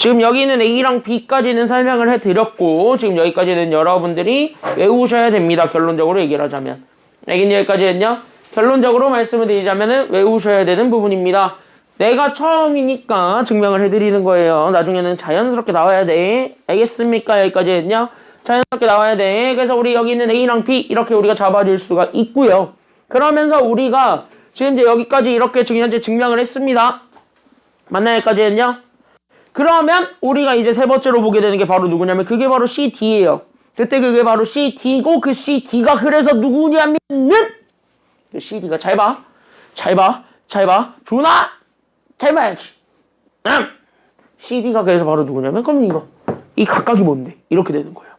지금 여기는 A랑 B까지는 설명을 해드렸고 지금 여기까지는 여러분들이 외우셔야 됩니다. 결론적으로 얘기를 하자면. 알겠니? 여기까지 했냐? 결론적으로 말씀을 드리자면 외우셔야 되는 부분입니다. 내가 처음이니까 증명을 해드리는 거예요. 나중에는 자연스럽게 나와야 돼. 알겠습니까? 여기까지 했냐? 자연스럽게 나와야 돼. 그래서 우리 여기 있는 A랑 B 이렇게 우리가 잡아줄 수가 있고요. 그러면서 우리가 지금 이제 여기까지 이렇게 지금 현재 증명을 했습니다. 맞나요? 여기까지 했냐? 그러면 우리가 이제 세 번째로 보게 되는 게 바로 누구냐면 그게 바로 CD예요. 그때 그게 바로 CD고 그 CD가 그래서 누구냐면은 그 CD가 잘 봐. 준아! 잘 봐야지. CD가 그래서 바로 누구냐면 그럼 이거. 이 각각이 뭔데? 이렇게 되는 거예요.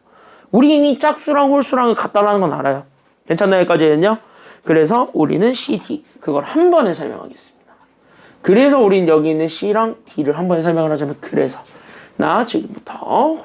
우리 이미 짝수랑 홀수랑을 같다라는 건 알아요. 괜찮나요? 여기까지 했냐? 그래서 우리는 CD 그걸 한 번에 설명하겠습니다. 그래서 우린 여기 있는 C랑 D를 한 번에 설명을 하자면 그래서 나 지금부터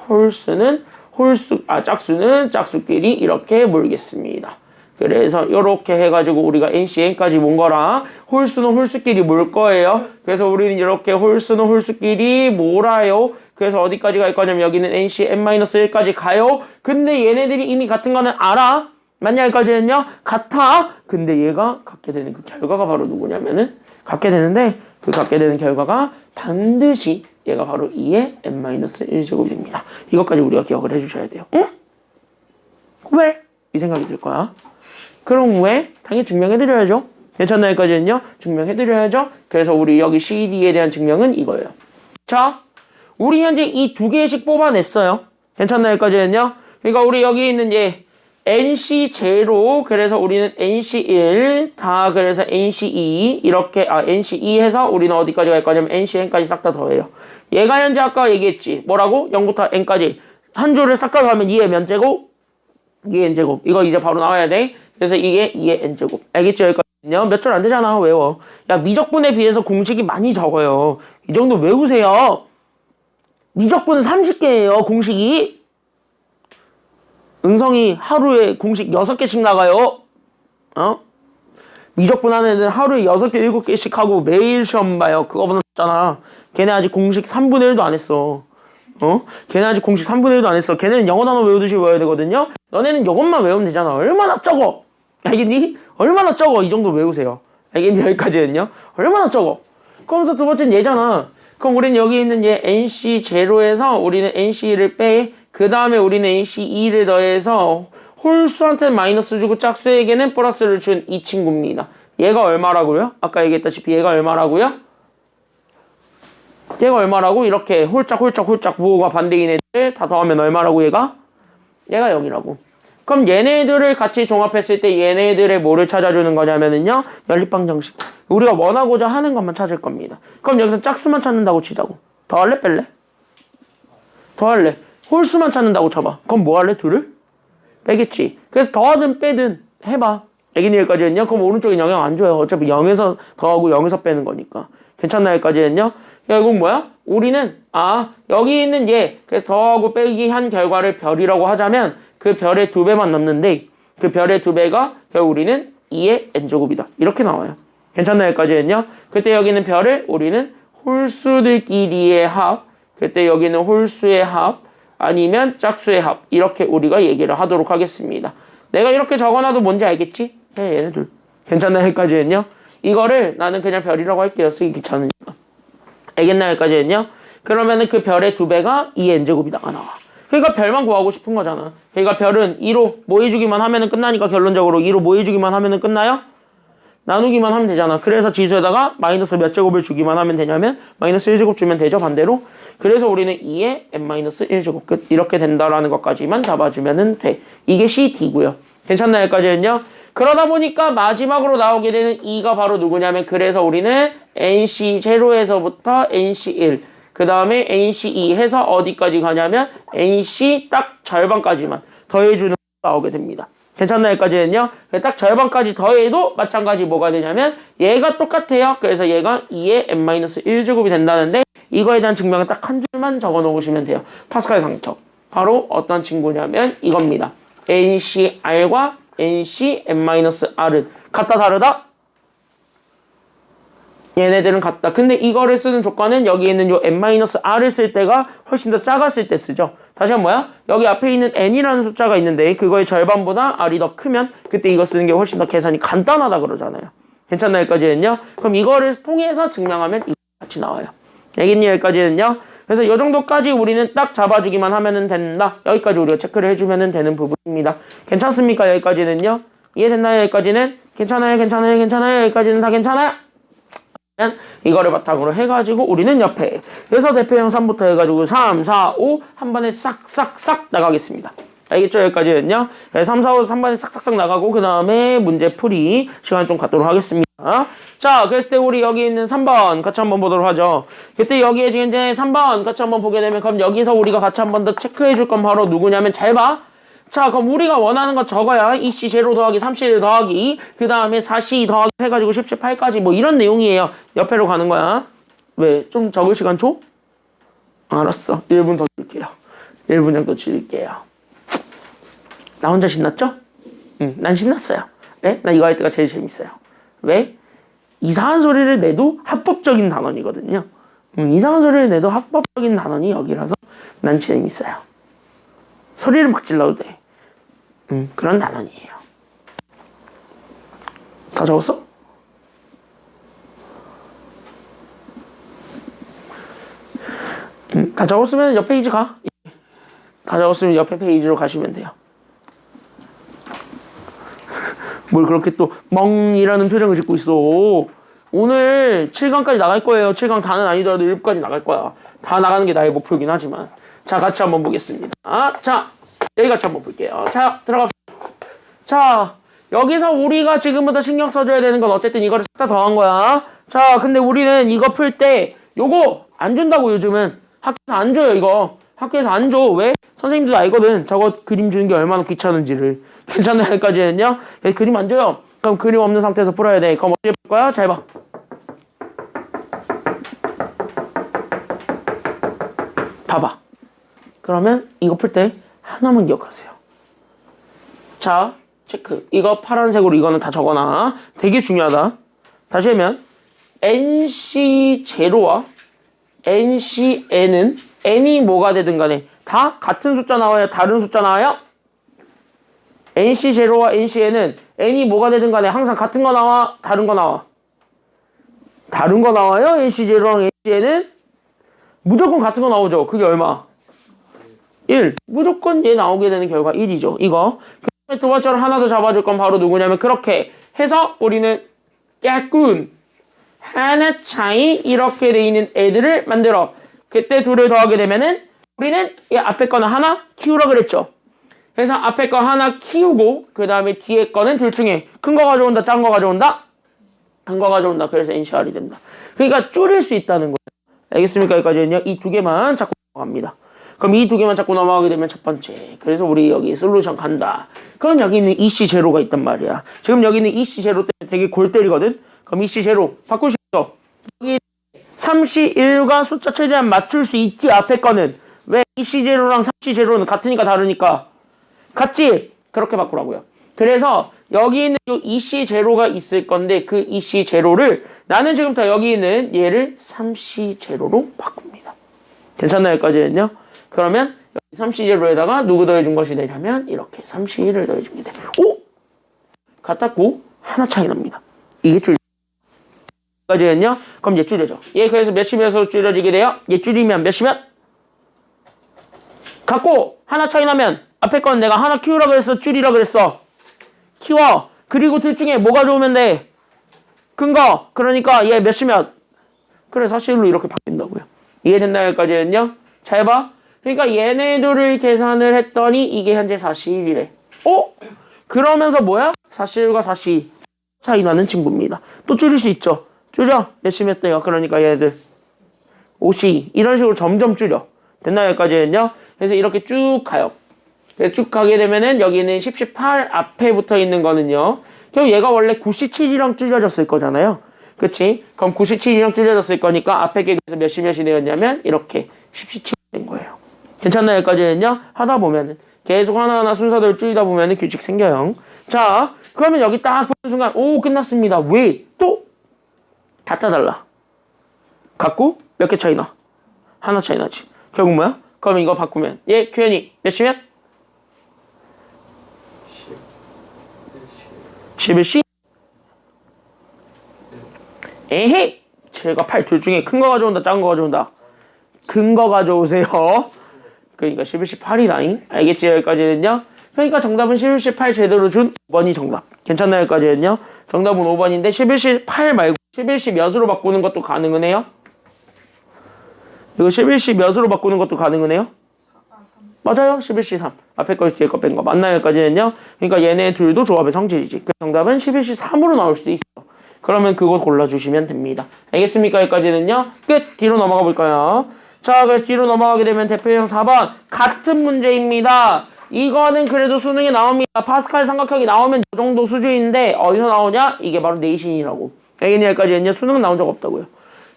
짝수는 짝수끼리 이렇게 몰겠습니다. 그래서 이렇게 해가지고 우리가 NC, N까지 몬 거랑 홀수는 홀수끼리 몰 거예요. 그래서 우리는 이렇게 홀수는 홀수끼리 몰아요. 그래서 어디까지 갈 거냐면 여기는 NC, N-1까지 가요. 근데 얘네들이 이미 같은 거는 알아. 맞냐? 여기까지 했냐? 같아. 근데 얘가 갖게 되는 그 결과가 바로 누구냐면은 갖게 되는데 그 갖게 되는 결과가 반드시 얘가 바로 2의 n-1제곱입니다. 이것까지 우리가 기억을 해주셔야 돼요. 응? 왜? 이 생각이 들 거야. 그럼 왜? 당연히 증명해드려야죠. 괜찮나요? 여기까지는요? 증명해드려야죠. 그래서 우리 여기 CD에 대한 증명은 이거예요. 자, 우리 현재 이 두 개씩 뽑아냈어요. 괜찮나요? 여기까지는요? 그러니까 우리 여기 있는 얘 NC0 그래서 우리는 NC1 다 그래서 NC2 이렇게 NC2 해서 우리는 어디까지 갈 거냐면 NCN까지 싹 다 더해요. 얘가 현재 아까 얘기했지. 뭐라고? 0부터 N까지 한 줄을 싹 다 더하면 2의 면제곱 2의 N제곱 이거 이제 바로 나와야 돼. 그래서 이게 2의 N제곱 알겠죠? 여기까지요? 몇 줄 안 되잖아. 외워. 야 미적분에 비해서 공식이 많이 적어요. 이 정도 외우세요. 미적분은 30개예요. 공식이. 은성이 하루에 공식 6개씩 나가요. 미적분 하는 애들 하루에 6개, 7개씩 하고 매일 시험 봐요. 그거보다 낫잖아. 걔네 아직 공식 3분의 1도 안 했어. 걔네 아직 공식 3분의 1도 안 했어. 걔네는 영어 단어 외우듯이 외워야 되거든요. 너네는 이것만 외우면 되잖아. 얼마나 적어? 알겠니? 얼마나 적어? 이 정도 외우세요. 알겠니? 여기까지는요. 얼마나 적어? 그러면서 두 번째는 얘잖아. 그럼 우리는 여기 있는 얘 NC0에서 우리는 NC를 빼. 그 다음에 우리는 NC2를 더해서 홀수한테는 마이너스 주고 짝수에게는 플러스를 준 이 친구입니다. 얘가 얼마라고요? 아까 얘기했다시피 얘가 얼마라고요? 얘가 얼마라고? 이렇게 홀짝 부호가 반대인 애들 다 더하면 얼마라고 얘가? 얘가 0이라고. 그럼 얘네들을 같이 종합했을 때 얘네들의 뭐를 찾아주는 거냐면은요. 연립방정식. 우리가 원하고자 하는 것만 찾을 겁니다. 그럼 여기서 짝수만 찾는다고 치자고. 더할래? 뺄래? 더할래? 홀수만 찾는다고 쳐봐. 그럼 뭐 할래? 둘을? 빼겠지. 그래서 더하든 빼든 해봐. 애기니 여기까지 했냐? 그럼 오른쪽에 영향 안 줘요. 어차피 0에서 더하고 0에서 빼는 거니까. 괜찮나 여기까지 했냐? 야 이건 뭐야? 우리는 여기 있는 얘 그래서 더하고 빼기 한 결과를 별이라고 하자면 그 별의 2배만 넣는데 그 별의 2배가 결국 우리는 2의 n제곱이다. 이렇게 나와요. 괜찮나 여기까지 했냐? 그때 여기는 별을 우리는 홀수들끼리의 합 그때 여기는 홀수의 합 아니면 짝수의 합 이렇게 우리가 얘기를 하도록 하겠습니다. 내가 이렇게 적어놔도 뭔지 알겠지? 얘네들 괜찮나 여기까지 했냐? 이거를 나는 그냥 별이라고 할게요. 쓰기 귀찮으니까. 알겠나 여기까지 했냐? 그러면은 그 별의 2배가 2의 n제곱이다가 나와. 그러니까 별만 구하고 싶은 거잖아. 그러니까 별은 2로 뭐 해주기만 하면은 끝나니까 결론적으로 2로 뭐 해주기만 하면은 끝나요? 나누기만 하면 되잖아. 그래서 지수에다가 마이너스 몇 제곱을 주기만 하면 되냐면 마이너스 1제곱 주면 되죠. 반대로. 그래서 우리는 2의 n-1제곱 끝 이렇게 된다라는 것까지만 잡아주면 돼. 이게 CD고요. 괜찮나요? 여기까지 했냐? 그러다 보니까 마지막으로 나오게 되는 2가 바로 누구냐면 그래서 우리는 NC0에서부터 NC1 그 다음에 NC2 해서 어디까지 가냐면 NC 딱 절반까지만 더해주는 나오게 됩니다. 괜찮나요? 여기까지 했냐? 딱 절반까지 더해도 마찬가지 뭐가 되냐면 얘가 똑같아요. 그래서 얘가 2의 n-1제곱이 된다는데 이거에 대한 증명은 딱 한 줄만 적어 놓으시면 돼요. 파스칼 상처. 바로 어떤 친구냐면 이겁니다. NCR과 NC n-R은 같다 다르다? 얘네들은 같다. 근데 이거를 쓰는 조건은 여기 있는 요 n-r을 쓸 때가 훨씬 더 작았을 때 쓰죠. 다시 한번 뭐야? 여기 앞에 있는 n이라는 숫자가 있는데 그거의 절반보다 r이 더 크면 그때 이거 쓰는 게 훨씬 더 계산이 간단하다 그러잖아요. 괜찮나 여기까지는요? 그럼 이거를 통해서 증명하면 이거 같이 나와요. 알겠니 여기까지는요? 그래서 이 정도까지 우리는 딱 잡아주기만 하면 된다. 여기까지 우리가 체크를 해주면 되는 부분입니다. 괜찮습니까? 여기까지는요? 이해됐나요? 여기까지는? 괜찮아요? 괜찮아요? 괜찮아요? 여기까지는 다 괜찮아요? 이거를 바탕으로 해가지고 우리는 옆에 그래서 대표형 3부터 해가지고 3, 4, 5 한 번에 싹싹싹 나가겠습니다. 알겠죠? 여기까지는요. 3, 4, 5 한 번에 싹싹싹 나가고 그 다음에 문제 풀이 시간 좀 갖도록 하겠습니다. 자, 그랬을 때 우리 여기 있는 3번 같이 한번 보도록 하죠. 그때 여기에 지금 이제 3번 같이 한번 보게 되면 그럼 여기서 우리가 같이 한번 더 체크해 줄 건 바로 누구냐면 잘 봐. 자, 그럼 우리가 원하는 거 적어야 2C 제로 더하기 3C를 더하기 그 다음에 4C 더하기 해가지고 18까지 뭐 이런 내용이에요. 옆에로 가는 거야. 왜? 좀 적을 시간 줘? 알았어. 1분 더 줄게요. 1분 정도 줄게요. 나 혼자 신났죠? 응, 난 신났어요. 왜? 나 이거 할 때가 제일 재밌어요. 왜? 이상한 소리를 내도 합법적인 단원이거든요. 이상한 소리를 내도 합법적인 단원이 여기라서 난 재밌어요. 소리를 막 질러도 돼. 그런 단원이에요. 다 적었어? 다 적었으면 옆 페이지 가. 다 적었으면 옆에 페이지로 가시면 돼요. 뭘 그렇게 또 멍이라는 표정을 짓고 있어. 오늘 7강까지 나갈 거예요. 7강 다는 아니더라도 1부까지 나갈 거야. 다 나가는 게 나의 목표긴 하지만. 자, 같이 한번 보겠습니다. 자, 여기 같이 한번 볼게요. 자, 들어갑시다. 자, 여기서 우리가 지금부터 신경 써줘야 되는 건 어쨌든 이거를 싹 다 더한 거야. 자, 근데 우리는 이거 풀 때 요거 안 준다고 요즘은. 학교에서 안 줘요, 이거. 학교에서 안 줘. 왜? 선생님들도 알거든. 저거 그림 주는 게 얼마나 귀찮은지를. 괜찮나요? 여기까지는요? 그림 안 줘요. 그럼 그림 없는 상태에서 풀어야 돼. 그럼 어떻게 풀 거야? 잘 봐. 봐봐. 그러면 이거 풀 때 하나만 기억하세요. 자, 체크. 이거 파란색으로 이거는 다 적어놔. 되게 중요하다. 다시 하면 NC0와 NCN은 N이 뭐가 되든 간에 다 같은 숫자 나와요? 다른 숫자 나와요? NC0와 NCN은 N이 뭐가 되든 간에 항상 같은 거 나와? 다른 거 나와? 다른 거 나와요? NC0랑 NCN은 무조건 같은 거 나오죠. 그게 얼마? 1. 무조건 얘 나오게 되는 결과 1이죠. 이거. 두 번째로 하나 더 잡아줄 건 바로 누구냐면 그렇게 해서 우리는 약군 하나 차이 이렇게 돼 있는 애들을 만들어. 그때 둘을 더하게 되면은 우리는 이 앞에 거는 하나 키우라 그랬죠. 그래서 앞에 거 하나 키우고 그 다음에 뒤에 거는 둘 중에 큰 거 가져온다, 작은 거 가져온다? 큰 거 가져온다. 그래서 NCR이 된다. 그러니까 줄일 수 있다는 거예요. 알겠습니까? 여기까지는요. 이 두 개만 잡고 넘어갑니다. 그럼 이 두 개만 잡고 넘어가게 되면 첫 번째. 그래서 우리 여기 솔루션 간다. 그럼 여기 있는 EC 제로가 있단 말이야. 지금 여기 있는 EC 제로 때문에 되게 골 때리거든. 그럼 EC 제로 바꿀 수 있어. 여기 3C 1과 숫자 최대한 맞출 수 있지. 앞에 거는 왜 EC 제로랑 3C 제로는 같으니까 다르니까 같지? 그렇게 바꾸라고요. 그래서 여기 있는 이 EC 제로가 있을 건데 그 EC 제로를 나는 지금부터 여기 있는 얘를 3C 제로로 바꿉니다. 괜찮나요? 여기까지는요? 그러면 여기 3C 제로에다가 누구 더해준 것이 되냐면 이렇게 3C를 더해준 게 돼. 오! 같았고 하나 차이 납니다. 이게 줄. 여기까지는요? 그럼 얘 줄여져. 얘 그래서 몇이면서 줄여지게 돼요? 얘 줄이면 몇이면? 같고 하나 차이 나면 앞에 건 내가 하나 키우라 그랬어? 줄이라 그랬어? 키워. 그리고 둘 중에 뭐가 좋으면 돼? 큰 거. 그러니까 얘 몇이면? 그래 사실로 이렇게 바뀐다고요. 이해됐나요? 여기까지는요? 잘 봐. 그러니까 얘네들을 계산을 했더니 이게 현재 41이래. 그러면서 뭐야? 41과 42 차이 나는 친구입니다. 또 줄일 수 있죠. 줄여. 몇이면 돼요? 그러니까 얘들 52 이런 식으로 점점 줄여. 됐나요? 여기까지는요? 그래서 이렇게 쭉 가요. 쭉 가게 되면은 여기는 18 앞에 붙어 있는 거는요. 그럼 얘가 원래 97이랑 줄여졌을 거잖아요. 그치? 그럼 97이랑 줄여졌을 거니까 앞에 게 몇이 되었냐면 이렇게 17이 된 거예요. 괜찮나요? 여기까지는요? 하다 보면은 계속 하나하나 순서대로 줄이다 보면은 규칙 생겨요. 자, 그러면 여기 딱 보는 순간 오 끝났습니다. 왜? 또? 다 짜달라. 같고 몇 개 차이 나? 하나 차이 나지. 결국 뭐야? 그럼 이거 바꾸면 얘 규현이 몇이면? 11시? 에헤이! 7과 8 둘 중에 큰 거 가져온다 작은 거 가져온다? 큰 거 가져오세요. 그러니까 11시 8이다잉. 알겠지? 여기까지는요. 그러니까 정답은 11시 8 제대로 준 5번이 정답. 괜찮나요? 여기까지는요. 정답은 5번인데 11시 8 말고 11시 몇으로 바꾸는 것도 가능은 해요? 이거 11시 몇으로 바꾸는 것도 가능은 해요? 맞아요. 11시 3. 앞에 거 뒤에 거 뺀 거. 맞나요? 여기까지는요. 그러니까 얘네 둘도 조합의 성질이지. 그 정답은 11시 3으로 나올 수도 있어. 그러면 그거 골라주시면 됩니다. 알겠습니까? 여기까지는요. 끝. 뒤로 넘어가 볼까요? 자, 그래서 뒤로 넘어가게 되면 대표형 4번 같은 문제입니다. 이거는 그래도 수능에 나옵니다. 파스칼 삼각형이 나오면 이 정도 수준인데 어디서 나오냐? 이게 바로 내신이라고. 알겠냐? 여기까지는요. 수능은 나온 적 없다고요.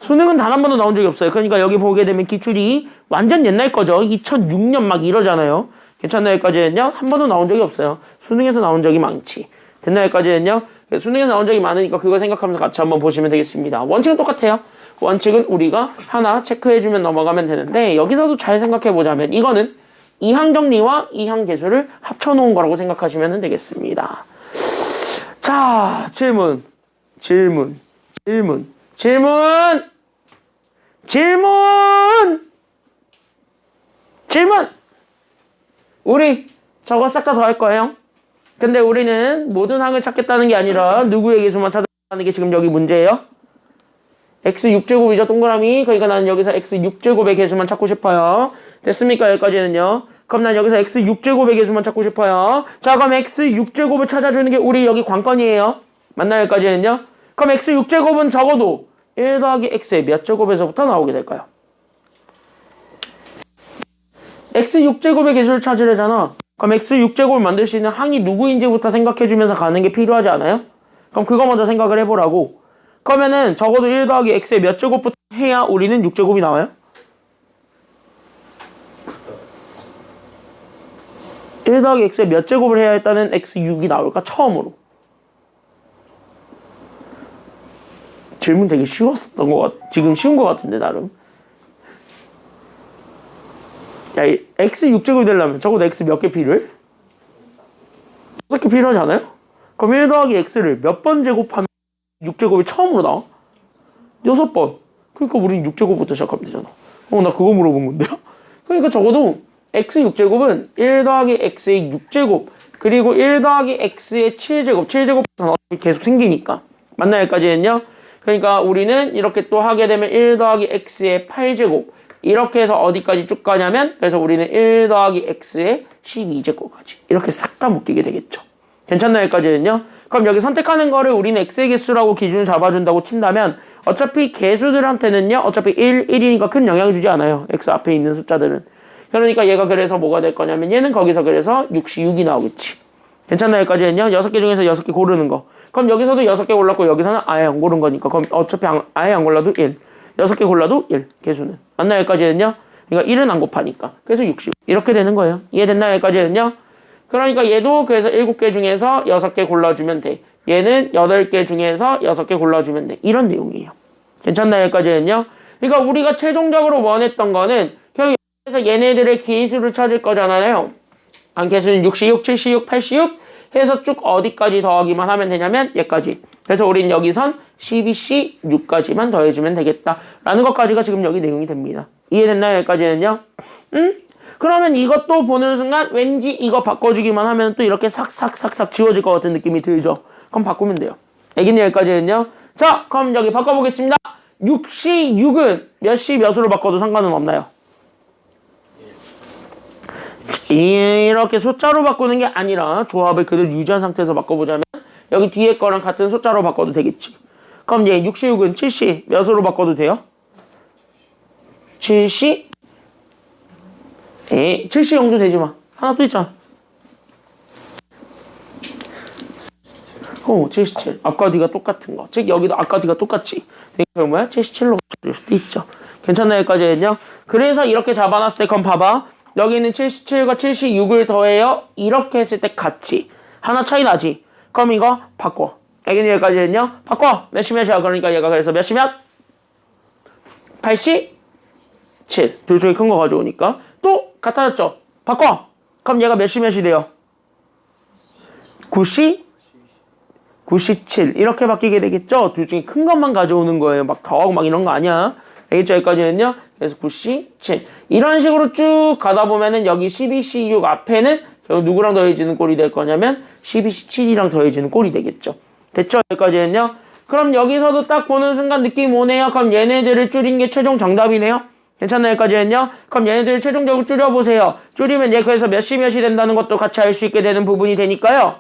수능은 단 한 번도 나온 적이 없어요. 그러니까 여기 보게 되면 기출이 완전 옛날 거죠. 2006년 막 이러잖아요. 괜찮나요? 여기까지는요. 한 번도 나온 적이 없어요. 수능에서 나온 적이 많지. 됐나요? 여기까지는요. 수능에서 나온 적이 많으니까 그거 생각하면서 같이 한번 보시면 되겠습니다. 원칙은 똑같아요. 원칙은 우리가 하나 체크해주면 넘어가면 되는데 여기서도 잘 생각해보자면 이거는 이항정리와 이항계수를 합쳐놓은 거라고 생각하시면 되겠습니다. 자, 질문. 우리 저거 싹 다 더 할 거예요. 근데 우리는 모든 항을 찾겠다는 게 아니라 누구의 계수만 찾아가는 게 지금 여기 문제예요. x6제곱이죠 동그라미. 그러니까 나는 여기서 x6제곱의 계수만 찾고 싶어요. 됐습니까? 여기까지는요. 그럼 난 여기서 x6제곱의 계수만 찾고 싶어요. 자, 그럼 x6제곱을 찾아주는 게 우리 여기 관건이에요. 맞나요? 여기까지는요. 그럼 x6제곱은 적어도 1 더하기 x의 몇 제곱에서부터 나오게 될까요? x6제곱의 계수를 찾으려잖아. 그럼 x6제곱을 만들 수 있는 항이 누구인지부터 생각해주면서 가는 게 필요하지 않아요? 그럼 그거 먼저 생각을 해보라고. 그러면은 적어도 1 더하기 x의 몇 제곱부터 해야 우리는 6제곱이 나와요? 1 더하기 x의 몇 제곱을 해야 일단은 x6이 나올까? 처음으로. 질문 되게 쉬웠었던 것 같아. 지금 쉬운 것 같은데 나름. 야, x 6제곱이 되려면 적어도 x 몇 개 필요해? 6개 필요하지 않아요? 그럼 1 더하기 x를 몇 번 제곱하면 6제곱이 처음으로 나와? 6번. 그러니까 우린 6제곱부터 시작하면 되잖아. 나 그거 물어본 건데요? 그러니까 적어도 x 6제곱은 1 더하기 x의 6제곱 그리고 1 더하기 x의 7제곱 7제곱부터 계속 생기니까. 맞나요? 여기까지는요? 그러니까 우리는 이렇게 또 하게 되면 1 더하기 x의 8제곱 이렇게 해서 어디까지 쭉 가냐면 그래서 우리는 1 더하기 x의 12제곱까지 이렇게 싹 다 묶이게 되겠죠. 괜찮나요? 여기까지는요? 그럼 여기 선택하는 거를 우리는 x의 개수라고 기준을 잡아준다고 친다면 어차피 개수들한테는요 어차피 1이니까 큰 영향을 주지 않아요. x 앞에 있는 숫자들은. 그러니까 얘가 그래서 뭐가 될 거냐면 얘는 거기서 그래서 6이 나오겠지. 괜찮나요? 여기까지는요? 6개 중에서 6개 고르는 거. 그럼 여기서도 6개 골랐고 여기서는 아예 안 고른 거니까 그럼 어차피 아예 안 골라도 1. 6개 골라도 1. 개수는. 맞나요? 여기까지는요? 그러니까 1은 안 곱하니까. 그래서 60. 이렇게 되는 거예요. 이해됐나요? 여기까지는요? 그러니까 얘도 그래서 7개 중에서 6개 골라주면 돼. 얘는 8개 중에서 6개 골라주면 돼. 이런 내용이에요. 괜찮나요? 여기까지는요? 그러니까 우리가 최종적으로 원했던 거는 그냥 여기서 얘네들의 기수를 찾을 거잖아요. 개수는 6C6, 7C6, 8C6 해서 쭉 어디까지 더하기만 하면 되냐면 얘까지. 그래서 우린 여기선 12C6까지만 더해주면 되겠다라는 것까지가 지금 여기 내용이 됩니다. 이해됐나요? 여기까지는요? 그러면 이것도 보는 순간 왠지 이거 바꿔주기만 하면 또 이렇게 싹싹싹싹 지워질 것 같은 느낌이 들죠? 그럼 바꾸면 돼요. 알겠네요? 여기까지는요? 자, 그럼 여기 바꿔보겠습니다. 6C6은 몇 C 몇으로 바꿔도 상관은 없나요? 이렇게 숫자로 바꾸는 게 아니라 조합을 그대로 유지한 상태에서 바꿔보자면 여기 뒤에 거랑 같은 숫자로 바꿔도 되겠지. 그럼 얘 6C6은 7C 몇으로 바꿔도 돼요? 7C? 7C 0도 되지 마. 하나 또 있잖아. 77. 아까 뒤가 똑같은 거. 즉 여기도 아까 뒤가 똑같지. 그러니까 뭐야? 77로 바꿀 수도 있죠. 괜찮나요? 여기까지는요? 그래서 이렇게 잡아놨을 때 그럼 봐봐. 여기는 77과 76을 더해요. 이렇게 했을 때 같이. 하나 차이 나지? 그럼 이거 바꿔. 알겠니? 여기까지는요? 바꿔. 몇이 몇이야? 그러니까 얘가 그래서 몇이 몇? 87. 둘 중에 큰 거 가져오니까. 또 같아졌죠? 바꿔. 그럼 얘가 몇이 돼요? 97. 이렇게 바뀌게 되겠죠? 둘 중에 큰 것만 가져오는 거예요. 막 더하고 막 이런 거 아니야. 알겠죠? 여기까지는요. 그래서 97. 이런 식으로 쭉 가다 보면은 여기 12C6 앞에는 누구랑 더해지는 꼴이 될 거냐면 12C7이랑 더해지는 꼴이 되겠죠. 됐죠? 여기까지는요. 그럼 여기서도 딱 보는 순간 느낌이 오네요. 그럼 얘네들을 줄인 게 최종 정답이네요. 괜찮나요? 여기까지는요. 그럼 얘네들을 최종적으로 줄여보세요. 줄이면 얘 그래서 몇이 된다는 것도 같이 알 수 있게 되는 부분이 되니까요.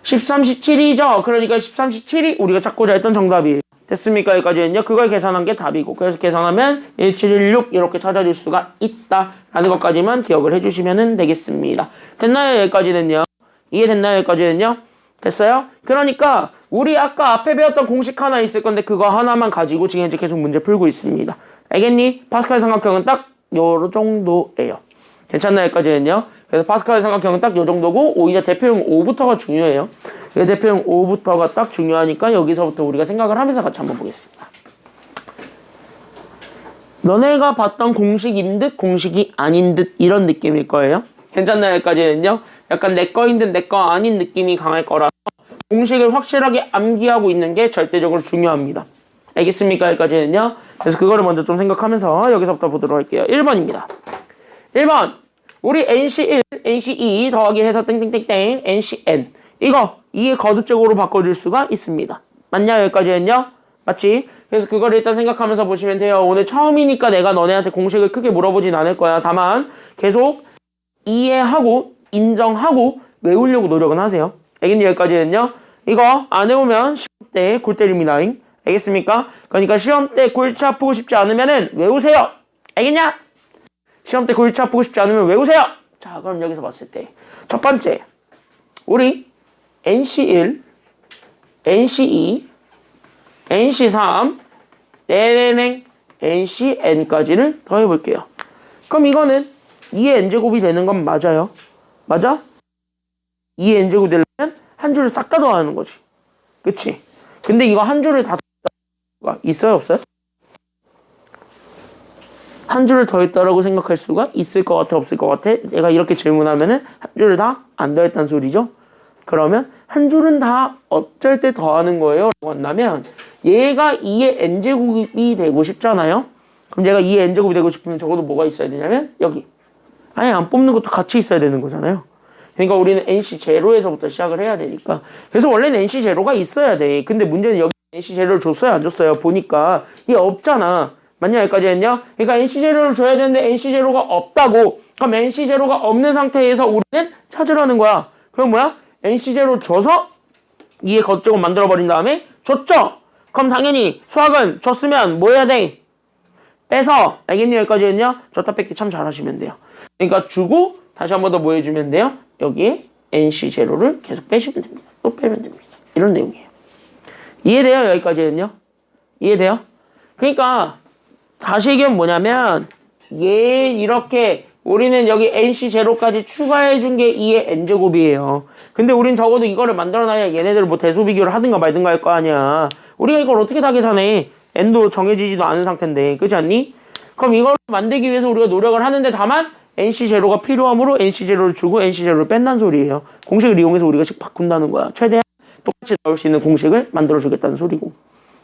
13, 17이죠. 그러니까 13, 17이 우리가 찾고자 했던 정답이에요. 됐습니까? 여기까지는요. 그걸 계산한 게 답이고. 그래서 계산하면 1716 이렇게 찾아줄 수가 있다라는 것까지만 기억을 해주시면 되겠습니다. 됐나요? 여기까지는요. 이해됐나요? 여기까지는요. 됐어요? 그러니까 우리 아까 앞에 배웠던 공식 하나 있을 건데 그거 하나만 가지고 지금 이제 계속 문제 풀고 있습니다. 알겠니? 파스칼 삼각형은 딱 요 정도예요. 괜찮나요? 여기까지는요. 그래서 파스칼 삼각형은 딱 요 정도고 오히려 대표형 5부터가 중요해요. 대표형 5부터가 딱 중요하니까 여기서부터 우리가 생각을 하면서 같이 한번 보겠습니다. 너네가 봤던 공식인 듯 공식이 아닌 듯 이런 느낌일 거예요. 괜찮나요? 여기까지는요. 약간 내 거인 듯 내 거 아닌 느낌이 강할 거라서 공식을 확실하게 암기하고 있는 게 절대적으로 중요합니다. 알겠습니까? 여기까지는요. 그래서 그거를 먼저 좀 생각하면서 여기서부터 보도록 할게요. 1번입니다. 1번 우리 NC1, NC2 더하기 해서 땡땡땡땡 NCN 이거 2의 거듭제곱으로 바꿔줄 수가 있습니다. 맞냐? 여기까지는요? 맞지? 그래서 그거를 일단 생각하면서 보시면 돼요. 오늘 처음이니까 내가 너네한테 공식을 크게 물어보진 않을 거야. 다만 계속 이해하고 인정하고 외우려고 노력은 하세요. 알겠니? 여기까지는요. 이거 안 외우면 시험 때 골 때립니다. 알겠습니까? 그러니까 시험 때 골치 아프고 싶지 않으면은 외우세요. 알겠냐? 시험 때 골치 아프고 싶지 않으면 외우세요. 자, 그럼 여기서 봤을 때 첫 번째 우리 NC1, NC2, NC3, 네네네, NCN까지를 더해볼게요. 그럼 이거는 2의 n제곱이 되는 건 맞아요. 맞아? 2의 n제곱이 되려면 한 줄을 싹 다 더하는 거지. 그치? 근데 이거 한 줄을 다 있어요? 없어요? 한 줄을 더했다라고 생각할 수가 있을 것 같아? 없을 것 같아? 내가 이렇게 질문하면은 한 줄을 다 안 더했다는 소리죠? 그러면 한 줄은 다 어쩔 때 더하는 거예요? 라고 한다면 얘가 2의 n제곱이 되고 싶잖아요? 그럼 얘가 2의 n제곱이 되고 싶으면 적어도 뭐가 있어야 되냐면 여기 아예 안 뽑는 것도 같이 있어야 되는 거잖아요. 그러니까 우리는 NC0에서부터 시작을 해야 되니까 그래서 원래는 NC0가 있어야 돼. 근데 문제는 여기 NC0를 줬어요? 안 줬어요? 보니까 이게 없잖아. 맞냐? 여기까지는요? 그러니까 NC0를 줘야 되는데 NC0가 없다고. 그럼 NC0가 없는 상태에서 우리는 찾으라는 거야. 그럼 뭐야? NC0 줘서 2의 거듭제곱 만들어버린 다음에 줬죠? 그럼 당연히 수학은 줬으면 뭐 해야 돼? 빼서. 알겠니? 여기까지는요? 줬다 뺏기 참 잘하시면 돼요. 그러니까 주고 다시 한 번 더 뭐 해주면 돼요? 여기에 NC0를 계속 빼시면 됩니다. 또 빼면 됩니다. 이런 내용이에요. 이해돼요? 여기까지는요? 이해돼요? 그러니까 다시 얘기하면 뭐냐면 얘 이렇게 우리는 여기 NC0까지 추가해준 게 2의 n제곱이에요. 근데 우린 적어도 이거를 만들어놔야 얘네들 뭐 대소비교를 하든가 말든가 할 거 아니야. 우리가 이걸 어떻게 다 계산해? n도 정해지지도 않은 상태인데. 그렇지 않니? 그럼 이걸 만들기 위해서 우리가 노력을 하는데 다만 NC0가 필요하므로 NC0를 주고 NC0를 뺀다는 소리예요. 공식을 이용해서 우리가 식 바꾼다는 거야. 최대한 똑같이 나올 수 있는 공식을 만들어주겠다는 소리고.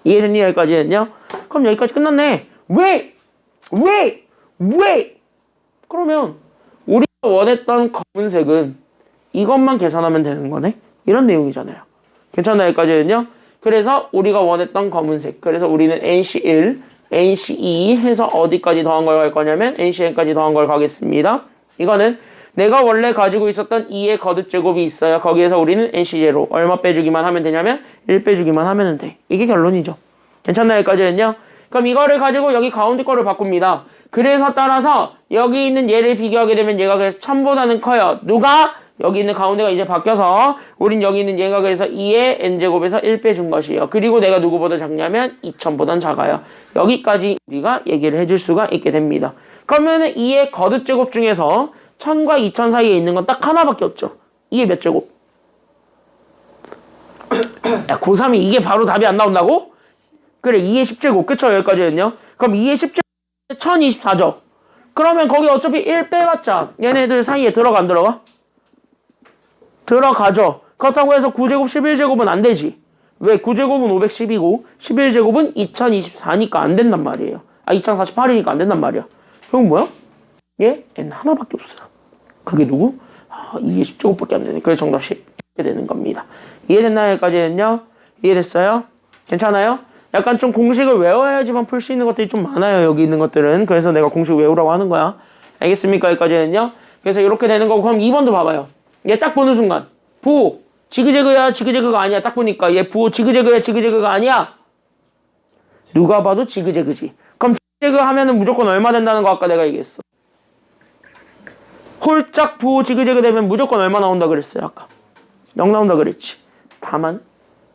이해됐니? 여기까지는요? 그럼 여기까지 끝났네. 왜? 그러면 우리가 원했던 검은색은 이것만 계산하면 되는 거네? 이런 내용이잖아요. 괜찮나요? 여기까지는요? 그래서 우리가 원했던 검은색. 그래서 우리는 NC1, NC2 해서 어디까지 더한 걸 갈 거냐면 NCN까지 더한 걸 가겠습니다. 이거는 내가 원래 가지고 있었던 2의 거듭제곱이 있어요. 거기에서 우리는 NC0 얼마 빼주기만 하면 되냐면 1 빼주기만 하면 돼. 이게 결론이죠. 괜찮나요? 여기까지는요? 그럼 이거를 가지고 여기 가운데 거를 바꿉니다. 그래서 따라서 여기 있는 얘를 비교하게 되면 얘가 그래서 1000보다는 커요. 누가? 여기 있는 가운데가 이제 바뀌어서 우린 여기 있는 얘가 그래서 2의 n제곱에서 1 빼준 것이에요. 그리고 내가 누구보다 작냐면 2000보단 작아요. 여기까지 우리가 얘기를 해줄 수가 있게 됩니다. 그러면은 2의 거듭제곱 중에서 1000과 2000 사이에 있는 건 딱 하나밖에 없죠. 2의 몇 제곱? 야, 고3이 이게 바로 답이 안 나온다고? 그래 2의 10제곱 그쵸 여기까지는요. 그럼 2의 10제곱 1024죠. 그러면 거기 어차피 1 빼봤자 얘네들 사이에 들어가 안 들어가? 들어가죠. 그렇다고 해서 9제곱 11제곱은 안 되지. 왜? 9제곱은 510이고 11제곱은 2024니까 안 된단 말이에요. 2048이니까 안 된단 말이야. 그럼 뭐야? 얘 n 하나밖에 없어요. 그게 누구? 2의 10제곱밖에 안 되네. 그래서 정답 10 이렇게 되는 겁니다. 이해됐나요? 여기까지는요? 이해됐어요? 괜찮아요? 약간 좀 공식을 외워야지만 풀 수 있는 것들이 좀 많아요. 여기 있는 것들은. 그래서 내가 공식 외우라고 하는 거야. 알겠습니까? 여기까지는요? 그래서 이렇게 되는 거고 그럼 2번도 봐봐요. 얘 딱 보는 순간 부호 지그재그야 지그재그가 아니야. 딱 보니까 얘 부호 지그재그야 지그재그가 아니야. 누가 봐도 지그재그지. 그럼 지그재그 하면은 무조건 얼마 된다는 거 아까 내가 얘기했어. 홀짝 부호 지그재그 되면 무조건 얼마 나온다 그랬어요. 아까 0 나온다 그랬지. 다만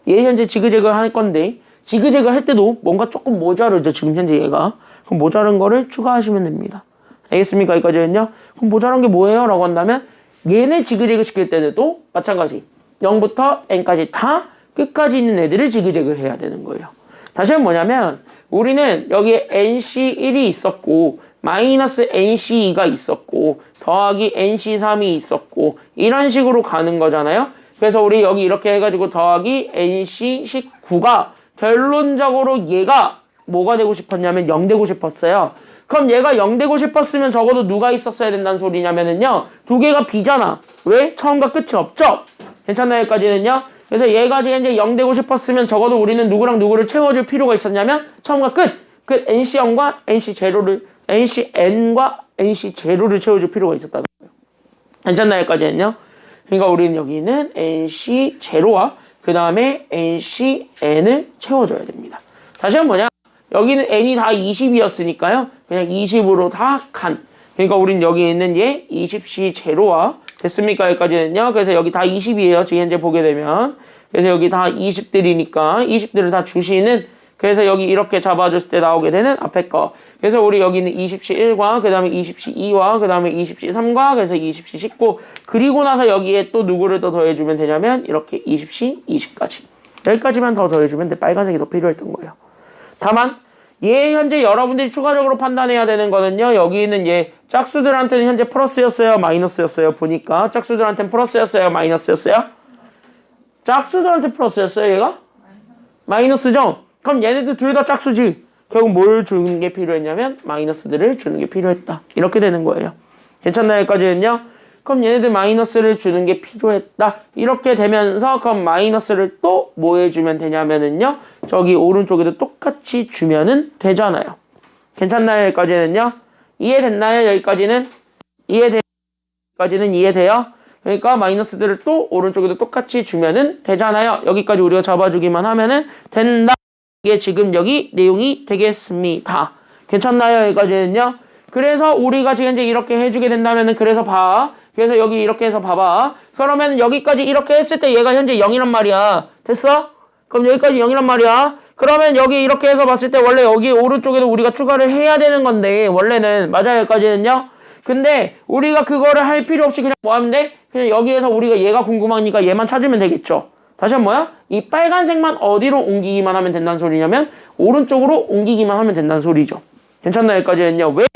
얘 현재 지그재그 할 건데 지그재그 할 때도 뭔가 조금 모자르죠. 지금 현재 얘가. 그럼 모자른 거를 추가하시면 됩니다. 알겠습니까? 여기까지는요. 그럼 모자란 게 뭐예요? 라고 한다면 얘네 지그재그 시킬 때는 또 마찬가지 0부터 n까지 다 끝까지 있는 애들을 지그재그 해야 되는 거예요. 다시 한번 뭐냐면 우리는 여기에 nc1이 있었고 마이너스 nc2가 있었고 더하기 nc3이 있었고 이런 식으로 가는 거잖아요. 그래서 우리 여기 이렇게 해가지고 더하기 nc19가 결론적으로 얘가 뭐가 되고 싶었냐면 0 되고 싶었어요. 그럼 얘가 0 되고 싶었으면 적어도 누가 있었어야 된다는 소리냐면은요. 두 개가 b잖아. 왜? 처음과 끝이 없죠? 괜찮나요? 여기까지는요. 그래서 얘가 이제 0 되고 싶었으면 적어도 우리는 누구랑 누구를 채워줄 필요가 있었냐면 처음과 끝! 그 nc0과 nc0를 ncn과 nc0를 채워줄 필요가 있었다는 거예요. 괜찮나요? 여기까지는요. 그러니까 우리는 여기는 nc0와 그 다음에 ncn을 채워줘야 됩니다. 다시 한번 뭐냐? 여기는 n이 다 20이었으니까요. 그냥 20으로 다 간. 그러니까 우린 여기 있는 얘 20c0와 됐습니까? 여기까지는요. 그래서 여기 다 20이에요. 지금 현재 보게 되면. 그래서 여기 다 20들이니까 20들을 다 주시는 그래서 여기 이렇게 잡아줬을 때 나오게 되는 앞에 거. 그래서 우리 여기는 20c1과 그 다음에 20c2와 그 다음에 20c3과 그래서 20c19 그리고 나서 여기에 또 누구를 더 더해주면 되냐면 이렇게 20c 20까지 여기까지만 더 더해주면 돼. 빨간색이 더 필요했던 거예요. 다만 얘 현재 여러분들이 추가적으로 판단해야 되는 거는요. 여기 있는 얘 짝수들한테는 현재 플러스였어요? 마이너스였어요? 보니까 짝수들한테는 플러스였어요? 마이너스였어요? 짝수들한테 플러스였어요? 얘가? 마이너스죠? 그럼 얘네들 둘 다 짝수지. 결국 뭘 주는 게 필요했냐면 마이너스들을 주는 게 필요했다. 이렇게 되는 거예요. 괜찮나요? 여기까지는요? 그럼 얘네들 마이너스를 주는 게 필요했다. 이렇게 되면서 그럼 마이너스를 또 뭐 해주면 되냐면은요. 저기 오른쪽에도 똑같이 주면은 되잖아요. 괜찮나요? 여기까지는요? 이해됐나요? 여기까지는? 여기까지는 이해돼요? 그러니까 마이너스들을 또 오른쪽에도 똑같이 주면은 되잖아요. 여기까지 우리가 잡아주기만 하면은 된다. 이게 지금 여기 내용이 되겠습니다. 괜찮나요? 여기까지는요? 그래서 우리가 지금 이제 이렇게 해주게 된다면은 그래서 봐. 그래서 여기 이렇게 해서 봐봐. 그러면 여기까지 이렇게 했을 때 얘가 현재 0이란 말이야. 됐어? 그럼 여기까지 0이란 말이야. 그러면 여기 이렇게 해서 봤을 때 원래 여기 오른쪽에도 우리가 추가를 해야 되는 건데 원래는 맞아요. 여기까지는요? 근데 우리가 그거를 할 필요 없이 그냥 뭐 하면 돼? 그냥 여기에서 우리가 얘가 궁금하니까 얘만 찾으면 되겠죠. 다시 한번 뭐야? 이 빨간색만 어디로 옮기기만 하면 된다는 소리냐면 오른쪽으로 옮기기만 하면 된다는 소리죠. 괜찮나요? 여기까지는요? 왜?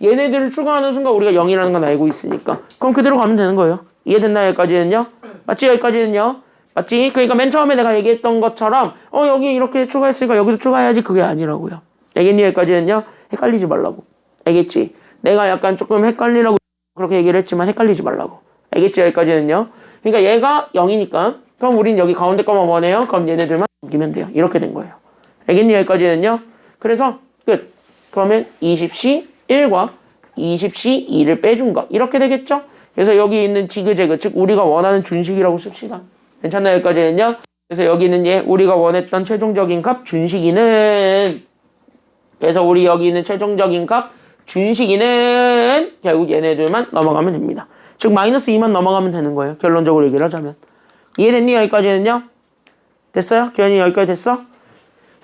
얘네들을 추가하는 순간 우리가 0이라는 건 알고 있으니까. 그럼 그대로 가면 되는 거예요. 이해됐나요? 여기까지는요? 맞지? 여기까지는요? 맞지? 그러니까 맨 처음에 내가 얘기했던 것처럼 여기 이렇게 추가했으니까 여기도 추가해야지 그게 아니라고요. 알겠니? 여기까지는요? 헷갈리지 말라고. 알겠지? 내가 약간 조금 헷갈리라고 그렇게 얘기를 했지만 헷갈리지 말라고. 알겠지? 여기까지는요? 그러니까 얘가 0이니까 그럼 우린 여기 가운데 거만 원해요. 그럼 얘네들만 넘기면 돼요. 이렇게 된 거예요. 알겠니? 여기까지는요? 그래서 끝. 그러면 20C1과 20C2를 빼준 거. 이렇게 되겠죠? 그래서 여기 있는 지그재그, 즉 우리가 원하는 준식이라고 씁시다. 괜찮나요? 여기까지는요? 그래서 여기는 얘 우리가 원했던 최종적인 값 준식이는 그래서 우리 여기 있는 최종적인 값 준식이는 결국 얘네들만 넘어가면 됩니다. 즉 마이너스 2만 넘어가면 되는 거예요. 결론적으로 얘기를 하자면. 이해됐니? 여기까지는요? 됐어요? 교현이 여기까지 됐어?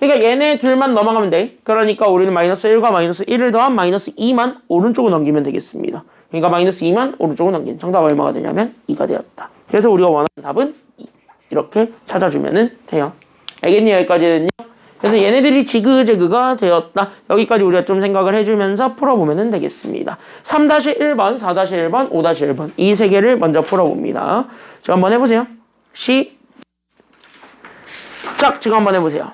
그러니까 얘네 둘만 넘어가면 돼. 그러니까 우리는 마이너스 1과 마이너스 1을 더한 마이너스 2만 오른쪽으로 넘기면 되겠습니다. 그러니까 마이너스 2만 오른쪽으로 넘긴 정답 얼마가 되냐면 2가 되었다. 그래서 우리가 원하는 답은 2. 이렇게 찾아주면 돼요. 알겠니? 여기까지는요? 그래서 얘네들이 지그재그가 되었다. 여기까지 우리가 좀 생각을 해주면서 풀어보면 되겠습니다. 3-1번, 4-1번, 5-1번 이 세 개를 먼저 풀어봅니다. 지금 한번 해보세요. 시작! 지금 한번 해보세요.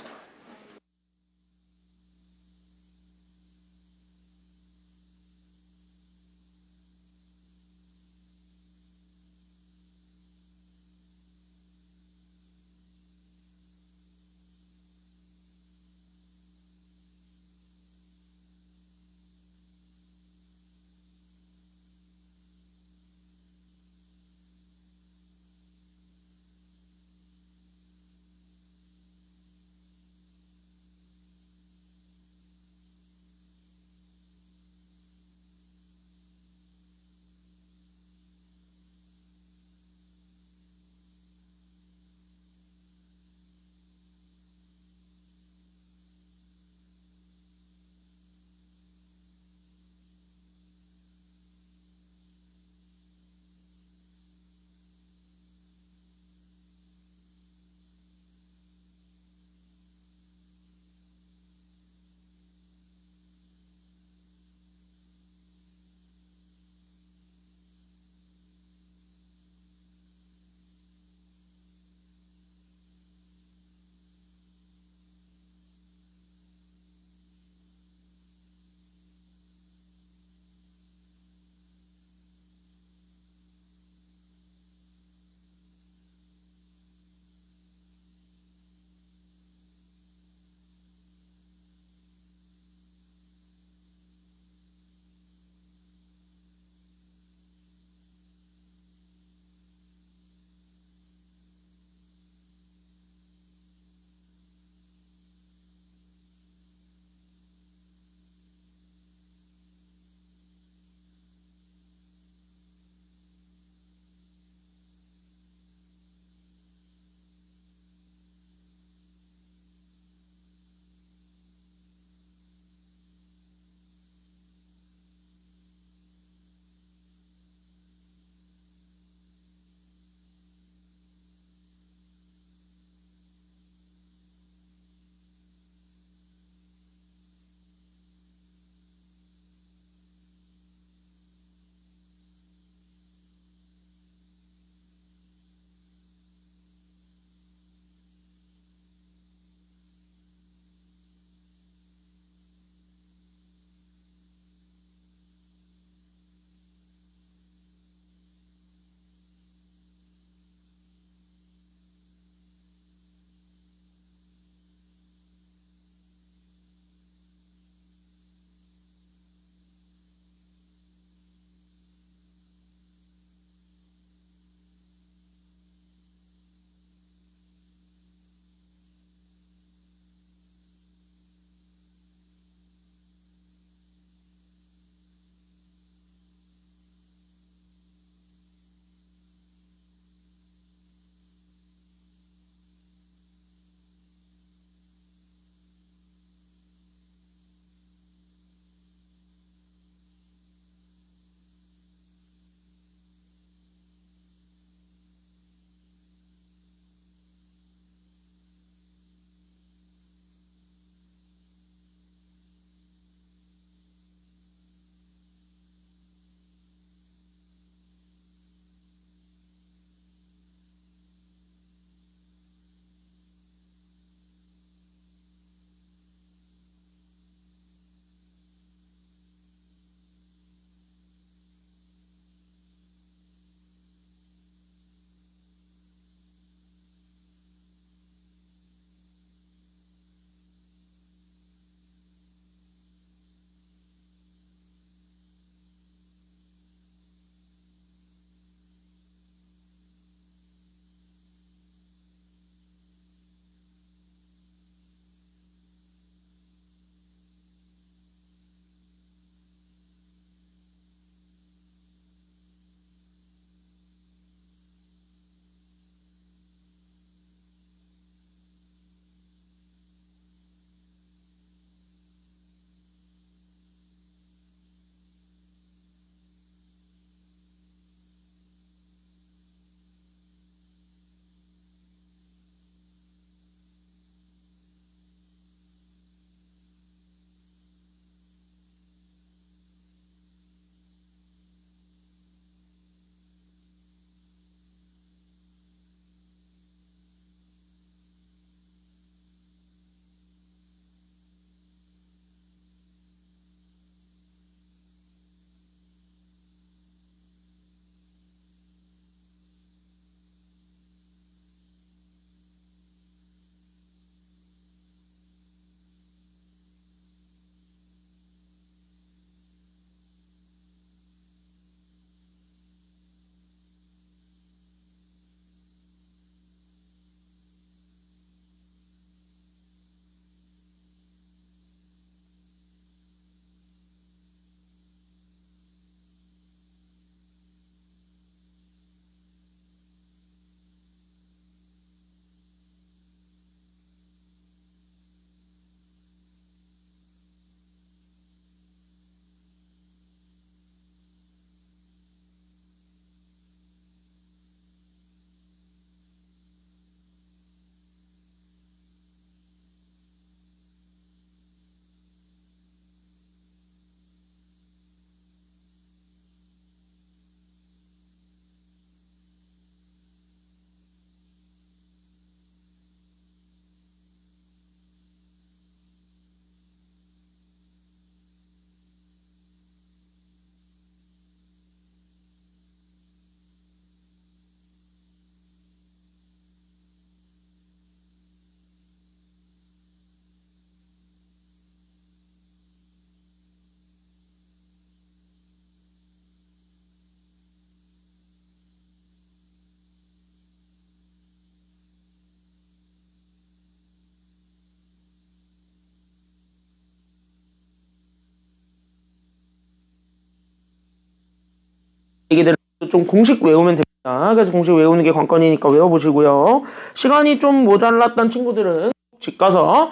얘기들 좀 공식 외우면 됩니다. 그래서 공식 외우는 게 관건이니까 외워보시고요. 시간이 좀 모자랐던 친구들은 집 가서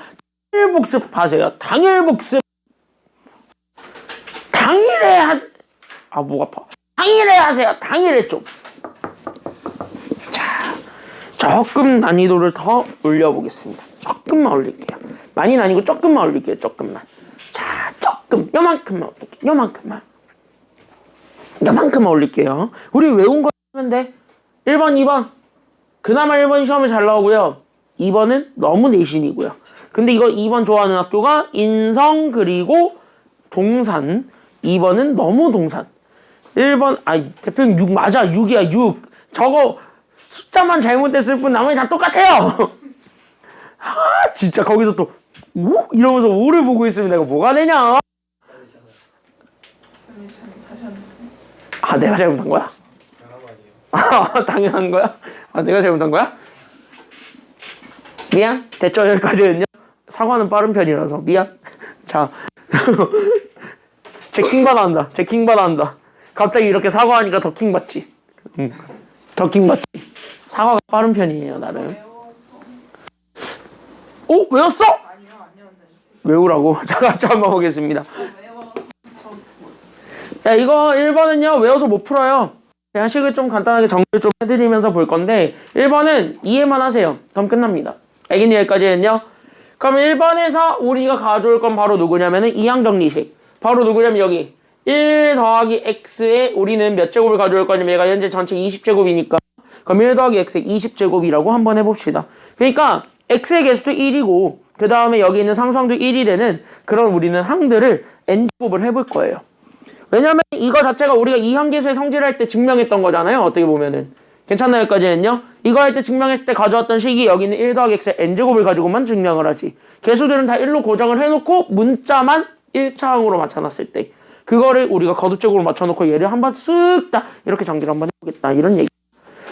당일 복습하세요. 당일 복습. 당일에 하세요. 아, 목 아파. 당일에 하세요. 당일에 좀. 자, 조금 난이도를 더 올려보겠습니다. 조금만 올릴게요. 많이는 아니고 조금만 올릴게요. 조금만. 자, 조금. 요만큼만 올릴게요. 요만큼만 올릴게요. 우리 외운 거 하면 돼. 1번, 2번. 그나마 1번 시험에 잘 나오고요. 2번은 너무 내신이고요. 근데 이거 2번 좋아하는 학교가 인성 그리고 동산. 2번은 너무 동산. 1번, 대표님 6 맞아. 6이야, 6. 저거 숫자만 잘못됐을 뿐 나머지 다 똑같아요. 아, 진짜 거기서 또, 오? 이러면서 5를 보고 있으면 내가 뭐가 되냐? 아, 내가 잘못한 거야? 아, 당연한 거야? 아, 내가 잘못한 거야? 미안. 됐죠? 여기까지는요. 사과는 빠른 편이라서 미안. 자, 제 킹받아 한다. 갑자기 이렇게 사과하니까 더 킹받지. 더 킹받지. 사과가 빠른 편이에요, 나름. 오, 외웠어? 아니요, 안 외웠는데. 외우라고. 자, 같이 한번 보겠습니다. 자, 이거 1번은요, 외워서 못 풀어요. 그냥 식을 좀 간단하게 정리를 좀 해드리면서 볼 건데, 1번은 이해만 하세요. 그럼 끝납니다. 알겠니? 여기까지는요. 그럼 1번에서 우리가 가져올 건 바로 누구냐면은 이항정리식. 바로 누구냐면 여기 1 더하기 x에 우리는 몇 제곱을 가져올 거냐면 얘가 현재 전체 20제곱이니까 그럼 1 더하기 x에 20제곱이라고 한번 해봅시다. 그러니까 x의 개수도 1이고 그 다음에 여기 있는 상수항도 1이 되는 그런 우리는 항들을 n제곱을 해볼 거예요. 왜냐면 이거 자체가 우리가 이항계수의 성질을 할 때 증명했던 거잖아요. 어떻게 보면은. 괜찮나요? 여기까지는요? 이거 할 때 증명했을 때 가져왔던 식이 여기 있는 1 더하기 x의 n제곱을 가지고만 증명을 하지. 개수들은 다 1로 고정을 해놓고 문자만 1차항으로 맞춰놨을 때 그거를 우리가 거듭적으로 맞춰놓고 얘를 한번 쓱 다 이렇게 전개를 한번 해보겠다. 이런 얘기.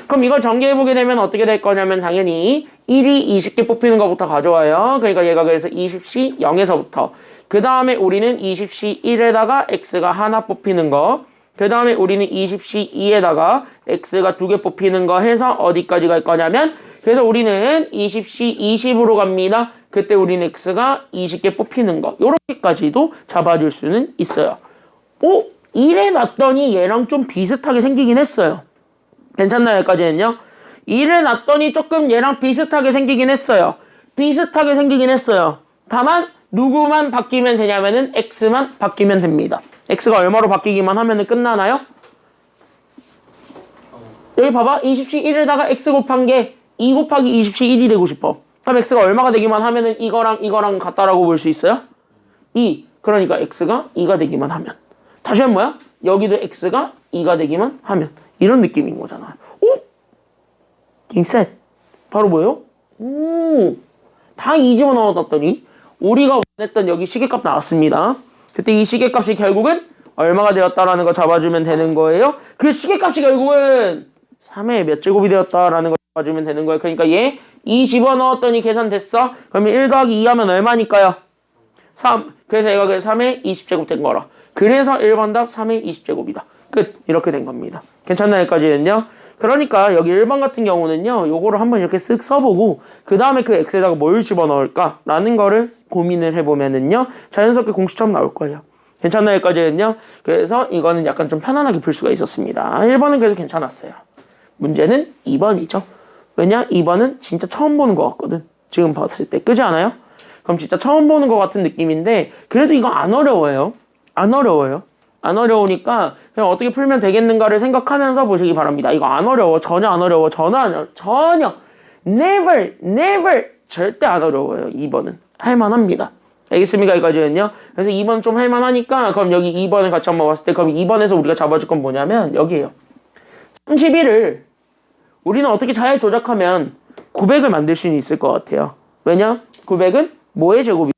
그럼 이걸 전개해보게 되면 어떻게 될 거냐면 당연히 1이 20개 뽑히는 것부터 가져와요. 그러니까 얘가 그래서 20시 0에서부터 그 다음에 우리는 20시 1에다가 x가 하나 뽑히는 거 그 다음에 우리는 20시 2에다가 x가 2개 뽑히는 거 해서 어디까지 갈 거냐면 그래서 우리는 20시 20으로 갑니다. 그때 우리는 x가 20개 뽑히는 거 요렇게까지도 잡아줄 수는 있어요. 오? 1에 놨더니 얘랑 좀 비슷하게 생기긴 했어요. 괜찮나요? 여기까지는요? 1에 놨더니 조금 얘랑 비슷하게 생기긴 했어요. 다만 누구만 바뀌면 되냐면은 x만 바뀌면 됩니다. x가 얼마로 바뀌기만 하면은 끝나나요? 여기 봐봐. 20시 1에다가 x 곱한 게 2 곱하기 20시 1이 되고 싶어. 그럼 x가 얼마가 되기만 하면은 이거랑 같다라고 볼 수 있어요? 2. 그러니까 x가 2가 되기만 하면. 다시 한 뭐야? 여기도 x가 2가 되기만 하면. 이런 느낌인 거잖아. 오? 게임 셋. 바로 뭐예요? 오. 다 2 집어넣어놨더니 우리가 원했던 여기 시계값 나왔습니다. 그때 이 시계값이 결국은 얼마가 되었다라는 거 잡아주면 되는 거예요. 그 시계값이 결국은 3의 몇 제곱이 되었다라는 거 잡아주면 되는 거예요. 그러니까 얘 2 집어넣었더니 계산됐어. 그러면 1 더하기 2 하면 얼마니까요? 3. 그래서 얘가 3의 20제곱 된 거라. 그래서 1번 답 3의 20제곱이다. 끝. 이렇게 된 겁니다. 괜찮나요? 여기까지는요? 그러니까 여기 1번 같은 경우는요. 요거를 한번 이렇게 쓱 써보고 그 다음에 그 x에다가 뭘 집어넣을까? 라는 거를 고민을 해보면은요. 자연스럽게 공식처럼 나올 거예요. 괜찮나요? 여기까지는요? 그래서 이거는 약간 좀 편안하게 풀 수가 있었습니다. 1번은 그래도 괜찮았어요. 문제는 2번이죠. 왜냐? 2번은 진짜 처음 보는 것 같거든. 지금 봤을 때. 그지 않아요? 그럼 진짜 처음 보는 것 같은 느낌인데 그래도 이거 안 어려워요. 안 어려우니까 그냥 어떻게 풀면 되겠는가를 생각하면서 보시기 바랍니다. 이거 안 어려워. 전혀 안 어려워. 전혀. never. 절대 안 어려워요. 2번은. 할만합니다. 알겠습니까? 여기까지는요. 그래서 2번 좀 할만하니까 그럼 여기 2번을 같이 한번 봤을 때 그럼 2번에서 우리가 잡아줄 건 뭐냐면 여기에요. 31을 우리는 어떻게 잘 조작하면 900을 만들 수는 있을 것 같아요. 왜냐? 900은 뭐의 제곱이?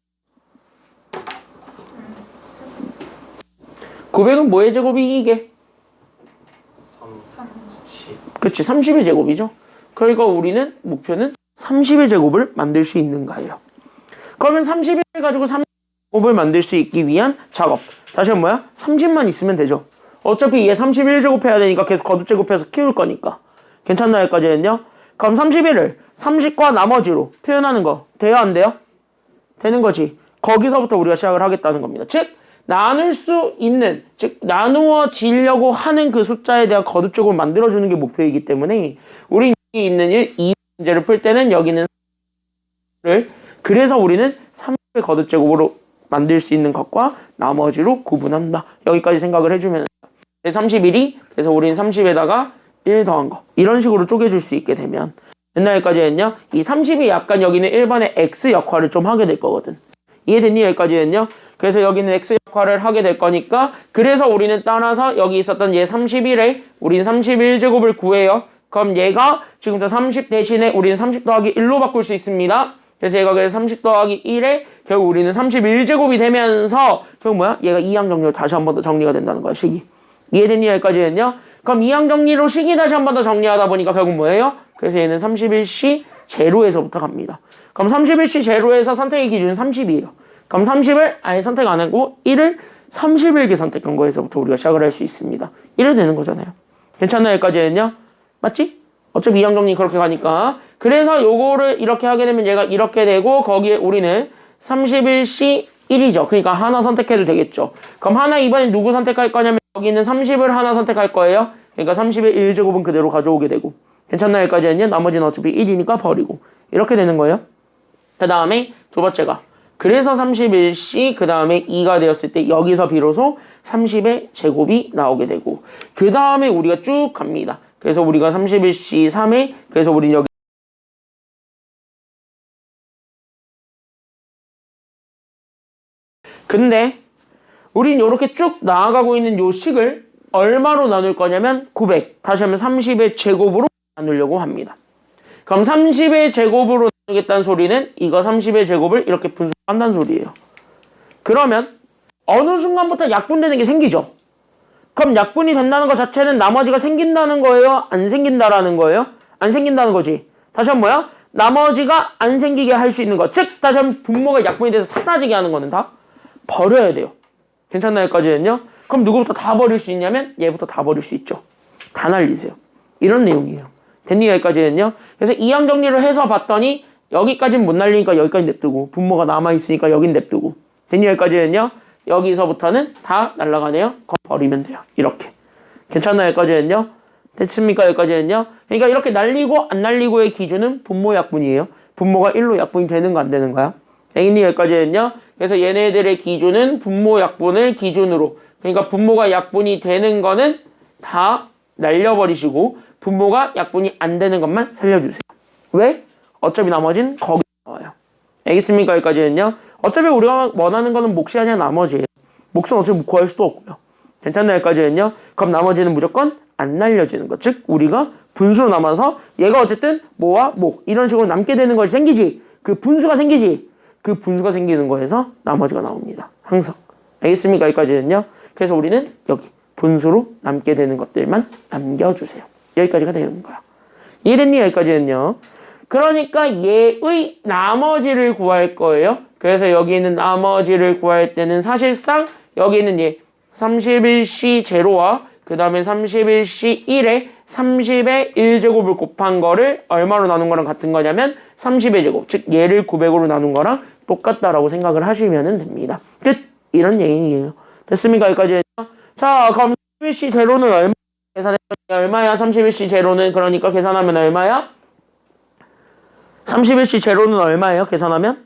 900은 뭐의 제곱이 이게? 30. 그치, 30의 제곱이죠. 그러니까 우리는 목표는 30의 제곱을 만들 수 있는가예요. 그러면 30을 가지고 30제곱을 만들 수 있기 위한 작업. 다시 한번 뭐야? 30만 있으면 되죠. 어차피 얘 31제곱 해야 되니까 계속 거듭제곱해서 키울 거니까. 괜찮나요? 여기까지는요? 그럼 31을 30과 나머지로 표현하는 거 돼요? 안 돼요? 되는 거지. 거기서부터 우리가 시작을 하겠다는 겁니다. 즉 나눌 수 있는, 즉 나누어지려고 하는 그 숫자에 대한 거듭제곱을 만들어주는 게 목표이기 때문에 우리 여기 있는 2 문제를 풀 때는 여기는 를 그래서 우리는 30의 거듭제곱으로 만들 수 있는 것과 나머지로 구분한다. 여기까지 생각을 해주면 31이 그래서 우리는 30에다가 1 더한 거 이런 식으로 쪼개줄 수 있게 되면 옛날까지는요 이 30이 약간 여기는 1번의 x 역할을 좀 하게 될 거거든. 이해됐니? 여기까지는요. 그래서 여기는 x 역할을 하게 될 거니까 그래서 우리는 따라서 여기 있었던 얘 31에 우리는 31제곱을 구해요. 그럼 얘가 지금부터 30 대신에 우리는 30 더하기 1로 바꿀 수 있습니다. 그래서 얘가 그래서 30 더하기 1에 결국 우리는 31제곱이 되면서 결국 뭐야? 얘가 이항 정리로 다시 한 번 더 정리가 된다는 거야. 식이. 이해됐니? 여기까지는요. 그럼 이항 정리로 식이 다시 한 번 더 정리하다 보니까 결국 뭐예요? 그래서 얘는 31C 제로에서부터 갑니다. 그럼 31C 제로에서 선택의 기준은 30이에요. 그럼 30을 아예 선택 안 하고 1을 31개 선택한 거에서부터 우리가 시작을 할 수 있습니다. 1을 되는 거잖아요. 괜찮나요? 여기까지는요? 맞지? 어차피 이항 정리 그렇게 가니까. 그래서 요거를 이렇게 하게 되면 얘가 이렇게 되고 거기에 우리는 31C 1이죠. 그러니까 하나 선택해도 되겠죠. 그럼 하나 이번엔 누구 선택할 거냐면 여기는 30을 하나 선택할 거예요. 그러니까 30의 1제곱은 그대로 가져오게 되고. 괜찮나요? 여기까지는요? 나머지는 어차피 1이니까 버리고. 이렇게 되는 거예요. 그 다음에 두 번째가 그래서 31C 그 다음에 2가 되었을 때 여기서 비로소 30의 제곱이 나오게 되고 그 다음에 우리가 쭉 갑니다. 그래서 우리가 31C 3에 그래서 우리 여기 근데 우린 이렇게 쭉 나아가고 있는 요 식을 얼마로 나눌 거냐면 900 다시 하면 30의 제곱으로 나누려고 합니다. 그럼 30의 제곱으로 나누겠다는 소리는 이거 30의 제곱을 이렇게 분수한다는 소리예요. 그러면 어느 순간부터 약분되는 게 생기죠. 그럼 약분이 된다는 것 자체는 나머지가 생긴다는 거예요? 안 생긴다라는 거예요? 안 생긴다는 거지. 다시 한번 뭐야? 나머지가 안 생기게 할 수 있는 것. 즉 다시 한번 분모가 약분이 돼서 사라지게 하는 거는 다 버려야 돼요. 괜찮나요? 여기까지는요? 그럼 누구부터 다 버릴 수 있냐면 얘부터 다 버릴 수 있죠. 다 날리세요. 이런 내용이에요. 됐니? 여기까지는요? 그래서 이항 정리를 해서 봤더니 여기까지는 못 날리니까 여기까지 냅두고 분모가 남아있으니까 여긴 냅두고 됐니? 여기까지는요? 여기서부터는 다 날아가네요. 버리면 돼요. 이렇게. 괜찮나요? 여기까지는요? 됐습니까? 여기까지는요? 그러니까 이렇게 날리고 안 날리고의 기준은 분모 약분이에요. 분모가 1로 약분이 되는 거 안 되는 거야? 됐니? 여기까지는요? 그래서 얘네들의 기준은 분모 약분을 기준으로 그러니까 분모가 약분이 되는 거는 다 날려버리시고 분모가 약분이 안 되는 것만 살려주세요. 왜? 어차피 나머지는 거기 나와요. 알겠습니까? 여기까지는요. 어차피 우리가 원하는 거는 몫이 아니라 나머지예요. 몫은 어차피 구할 수도 없고요. 괜찮나요? 여기까지는요. 그럼 나머지는 무조건 안 날려지는 것. 즉 우리가 분수로 남아서 얘가 어쨌든 뭐와 목 이런 식으로 남게 되는 것이 생기지. 그 분수가 생기지. 그 분수가 생기는 거에서 나머지가 나옵니다. 항상. 알겠습니까? 여기까지는요. 그래서 우리는 여기 분수로 남게 되는 것들만 남겨주세요. 여기까지가 되는 거야. 이해됐니? 여기까지는요. 그러니까 얘의 나머지를 구할 거예요. 그래서 여기 있는 나머지를 구할 때는 사실상 여기 있는 얘 31C 제로와 그 다음에 31C 1에 30의 1제곱을 곱한 거를 얼마로 나눈 거랑 같은 거냐면 30의 제곱, 즉 얘를 900으로 나눈 거랑 똑같다라고 생각을 하시면 됩니다. 끝! 이런 얘기예요. 됐습니까? 여기까지. 자, 그럼 31C 제로는 얼마? 계산해 얼마야? 31C 제로는 그러니까 계산하면 얼마야? 31C 제로는 얼마예요? 계산하면?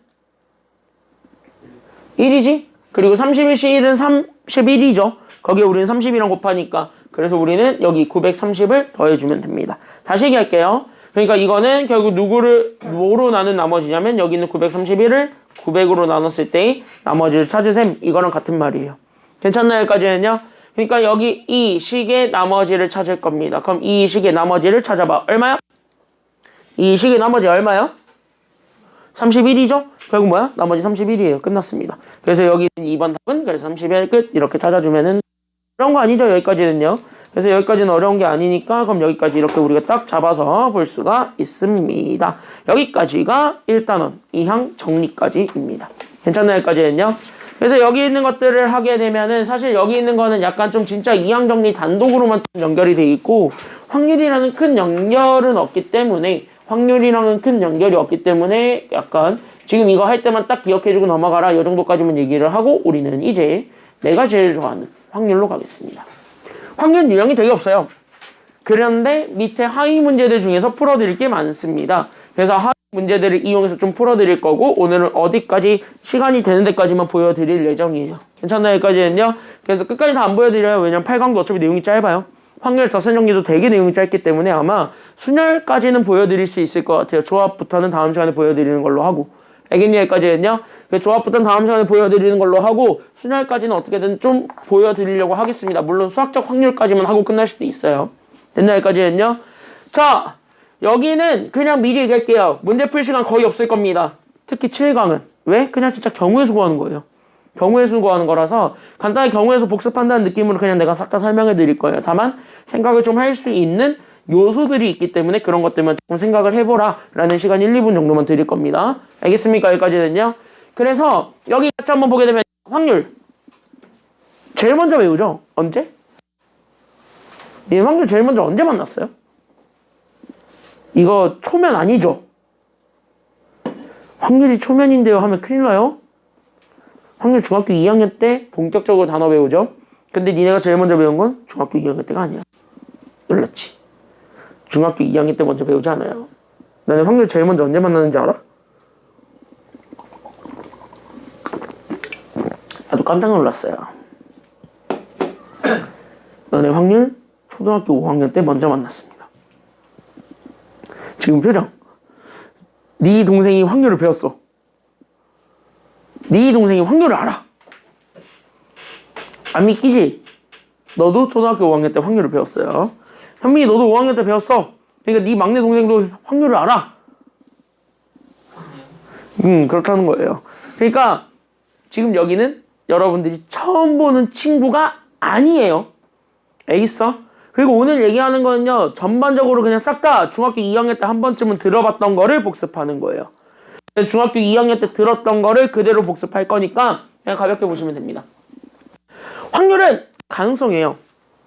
1이지? 그리고 31C 1은 31이죠. 거기에 우리는 30이랑 곱하니까 그래서 우리는 여기 930을 더해주면 됩니다. 다시 얘기할게요. 그러니까 이거는 결국 누구를 뭐로 나눈 나머지냐면 여기 있는 931을 900으로 나눴을 때의 나머지를 찾으셈. 이거랑 같은 말이에요. 괜찮나요? 여기까지는요? 그러니까 여기 이 식의 나머지를 찾을 겁니다. 그럼 이 식의 나머지를 찾아봐. 얼마야? 이 식의 나머지 얼마요? 31이죠? 결국 뭐야? 나머지 31이에요. 끝났습니다. 그래서 여기 있는 2번 답은 그래서 31 끝. 이렇게 찾아주면은 어려운 거 아니죠? 여기까지는요. 그래서 여기까지는 어려운 게 아니니까 그럼 여기까지 이렇게 우리가 딱 잡아서 볼 수가 있습니다. 여기까지가 1단원 이항 정리까지입니다. 괜찮나요? 여기까지는요. 그래서 여기 있는 것들을 하게 되면은 사실 여기 있는 거는 약간 좀 진짜 이항정리 단독으로만 연결이 돼 있고 확률이라는 큰 연결은 없기 때문에 약간 지금 이거 할 때만 딱 기억해주고 넘어가라 이 정도까지만 얘기를 하고 우리는 이제 내가 제일 좋아하는 확률로 가겠습니다. 확률 유형이 되게 없어요. 그런데 밑에 하위 문제들 중에서 풀어드릴 게 많습니다. 그래서 하위 문제들을 이용해서 좀 풀어드릴 거고 오늘은 어디까지 시간이 되는 데까지만 보여드릴 예정이에요. 괜찮나요? 여기까지는요. 그래서 끝까지 다 안 보여드려요. 왜냐면 8강도 어차피 내용이 짧아요. 확률 덧셈 정리도 되게 내용이 짧기 때문에 아마 순열까지는 보여드릴 수 있을 것 같아요. 조합부터는 다음 시간에 보여드리는 걸로 하고 알겠냐? 여기까지는요. 조합부터는 다음 시간에 보여드리는 걸로 하고 순열까지는 어떻게든 좀 보여드리려고 하겠습니다. 물론 수학적 확률까지만 하고 끝날 수도 있어요. 됐나? 여기까지는요. 자, 여기는 그냥 미리 얘기할게요. 문제 풀 시간 거의 없을 겁니다. 특히 7강은. 왜? 그냥 진짜 경우에서 구하는 거예요. 경우에서 구하는 거라서 간단히 경우에서 복습한다는 느낌으로 그냥 내가 싹 다 설명해 드릴 거예요. 다만 생각을 좀 할 수 있는 요소들이 있기 때문에 그런 것들만 조금 생각을 해보라 라는 시간 1, 2분 정도만 드릴 겁니다. 알겠습니까? 여기까지는요. 그래서 여기 같이 한번 보게 되면 확률 제일 먼저 외우죠? 언제? 이 확률 제일 먼저 언제 만났어요? 이거 초면 아니죠? 확률이 초면인데요 하면 큰일 나요? 확률 중학교 2학년 때 본격적으로 단어 배우죠? 근데 니네가 제일 먼저 배운 건 중학교 2학년 때가 아니야. 놀랐지? 중학교 2학년 때 먼저 배우지 않아요. 너네 확률 제일 먼저 언제 만났는지 알아? 나도 깜짝 놀랐어요. 너네 확률 초등학교 5학년 때 먼저 만났습니다. 지금 표정. 네 동생이 확률을 배웠어. 네 동생이 확률을 알아. 안 믿기지? 너도 초등학교 5학년 때 확률을 배웠어요. 현민이 너도 5학년 때 배웠어. 그러니까 네 막내 동생도 확률을 알아. 그렇다는 거예요. 그러니까 지금 여기는 여러분들이 처음 보는 친구가 아니에요. 알겠어? 그리고 오늘 얘기하는 거는요. 전반적으로 그냥 싹 다 중학교 2학년 때 한 번쯤은 들어봤던 거를 복습하는 거예요. 중학교 2학년 때 들었던 거를 그대로 복습할 거니까 그냥 가볍게 보시면 됩니다. 확률은 가능성이에요.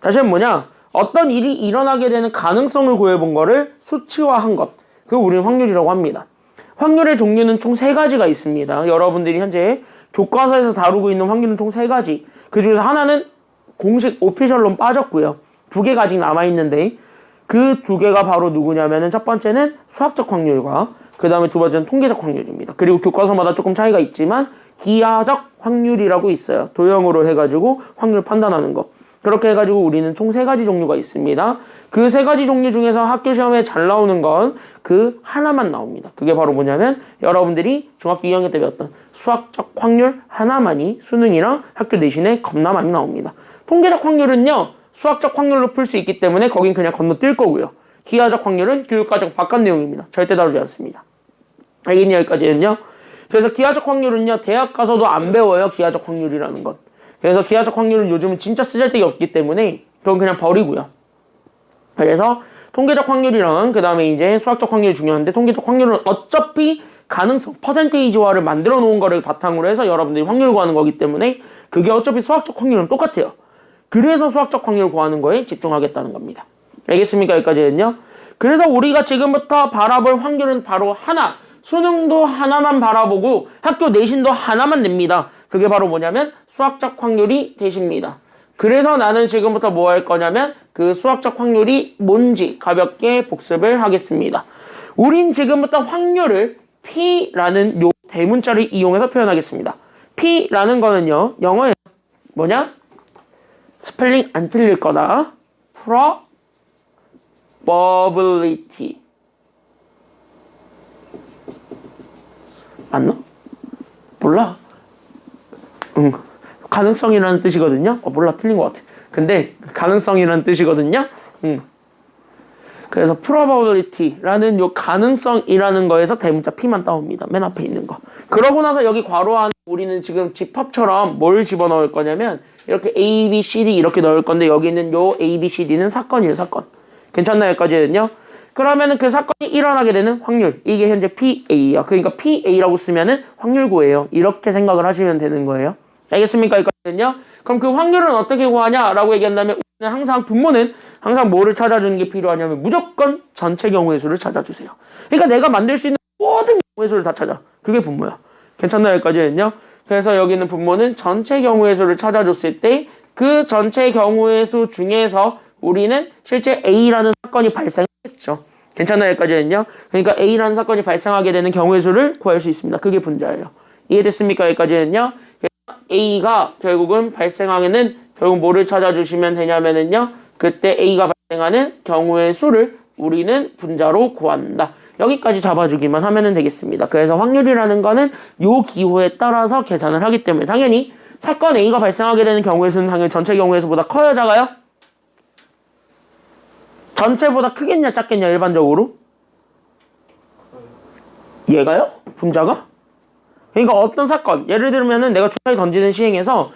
다시 한번 뭐냐? 어떤 일이 일어나게 되는 가능성을 구해본 거를 수치화한 것. 그걸 우리는 확률이라고 합니다. 확률의 종류는 총 3가지가 있습니다. 여러분들이 현재 교과서에서 다루고 있는 확률은 총 3가지. 그 중에서 하나는 공식 오피셜론 빠졌고요. 2개가 아직 남아있는데 그 2개가 바로 누구냐면은 첫 번째는 수학적 확률과 그 다음에 두 번째는 통계적 확률입니다. 그리고 교과서마다 조금 차이가 있지만 기하적 확률이라고 있어요. 도형으로 해가지고 확률 판단하는 거. 그렇게 해가지고 우리는 총 3가지 종류가 있습니다. 그 3가지 종류 중에서 학교 시험에 잘 나오는 건 그 하나만 나옵니다. 그게 바로 뭐냐면 여러분들이 중학교 2학년 때 배웠던 수학적 확률 하나만이 수능이랑 학교 내신에 겁나 많이 나옵니다. 통계적 확률은요. 수학적 확률로 풀 수 있기 때문에 거긴 그냥 건너뛸 거고요. 기하적 확률은 교육과정 바깥 내용입니다. 절대 다루지 않습니다. 알겠냐? 여기까지는요. 그래서 기하적 확률은요. 대학 가서도 안 배워요. 기하적 확률이라는 건. 그래서 기하적 확률은 요즘은 진짜 쓰잘데기 없기 때문에 그건 그냥 버리고요. 그래서 통계적 확률이랑 그 다음에 이제 수학적 확률이 중요한데 통계적 확률은 어차피 가능성, 퍼센테이지화를 만들어 놓은 거를 바탕으로 해서 여러분들이 확률 구하는 거기 때문에 그게 어차피 수학적 확률은 똑같아요. 그래서 수학적 확률 구하는 거에 집중하겠다는 겁니다. 알겠습니까? 여기까지는요. 그래서 우리가 지금부터 바라볼 확률은 바로 하나. 수능도 하나만 바라보고 학교 내신도 하나만 냅니다. 그게 바로 뭐냐면 수학적 확률이 되십니다. 그래서 나는 지금부터 뭐 할 거냐면 그 수학적 확률이 뭔지 가볍게 복습을 하겠습니다. 우린 지금부터 확률을 P라는 요 대문자를 이용해서 표현하겠습니다. P라는 거는요. 영어에 뭐냐? 스펠링 안 틀릴 거다. probability. 맞나? 몰라. 가능성이라는 뜻이거든요. 몰라, 틀린 것 같아. 근데 가능성이라는 뜻이거든요. 그래서 probability라는 요 가능성이라는 거에서 대문자 P만 따옵니다. 맨 앞에 있는 거. 그러고 나서 여기 괄호 안에 우리는 지금 집합처럼 뭘 집어넣을 거냐면 이렇게 A, B, C, D 이렇게 넣을 건데 여기 있는 요 A, B, C, D는 사건이에요. 사건. 괜찮나요? 여기까지는요. 그러면은 그 사건이 일어나게 되는 확률. 이게 현재 PA야. 그러니까 PA라고 쓰면은 확률 구예요. 이렇게 생각을 하시면 되는 거예요. 알겠습니까? 여기까지는요. 그럼 그 확률은 어떻게 구하냐라고 얘기한다면 우리는 항상 분모는 항상 뭐를 찾아주는 게 필요하냐면 무조건 전체 경우의 수를 찾아주세요. 그러니까 내가 만들 수 있는 모든 경우의 수를 다 찾아. 그게 분모야. 괜찮나요? 여기까지는요. 그래서 여기는 분모는 전체 경우의 수를 찾아줬을 때 그 전체 경우의 수 중에서 우리는 실제 A라는 사건이 발생했죠. 괜찮나요? 여기까지는요. 그러니까 A라는 사건이 발생하게 되는 경우의 수를 구할 수 있습니다. 그게 분자예요. 이해됐습니까? 여기까지는요. A가 결국은 발생하게는 결국 뭐를 찾아주시면 되냐면은요. 그때 A가 발생하는 경우의 수를 우리는 분자로 구한다. 여기까지 잡아주기만 하면 되겠습니다. 그래서 확률이라는 거는 요 기호에 따라서 계산을 하기 때문에 당연히 사건 A가 발생하게 되는 경우의 수는 당연히 전체 경우의 수보다 커요, 작아요? 전체보다 크겠냐, 작겠냐, 일반적으로? 얘가요? 분자가? 그러니까 어떤 사건, 예를 들면은 내가 주사위 던지는 시행에서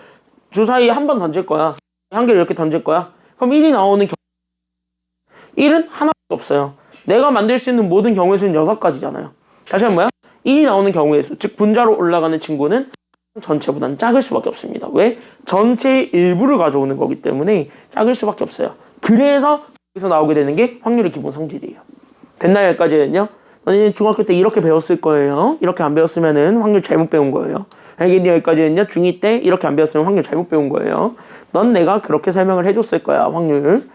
주사위 한 번 던질 거야. 한 개를 이렇게 던질 거야. 그럼 1이 나오는 경우 1은 하나도 없어요. 내가 만들 수 있는 모든 경우의 수는 6가지잖아요. 다시 한번 뭐야? 1이 나오는 경우의 수, 즉 분자로 올라가는 친구는 전체보다는 작을 수밖에 없습니다. 왜? 전체의 일부를 가져오는 거기 때문에 작을 수밖에 없어요. 그래서 여기서 나오게 되는 게 확률의 기본 성질이에요. 됐나요? 여기까지는요? 너희 중학교 때 이렇게 배웠을 거예요. 이렇게 안 배웠으면은 확률 잘못 배운 거예요. 알겠니? 여기까지는요. 중2 때 이렇게 안 배웠으면 확률 잘못 배운 거예요. 넌 내가 그렇게 설명을 해줬을 거야. 확률.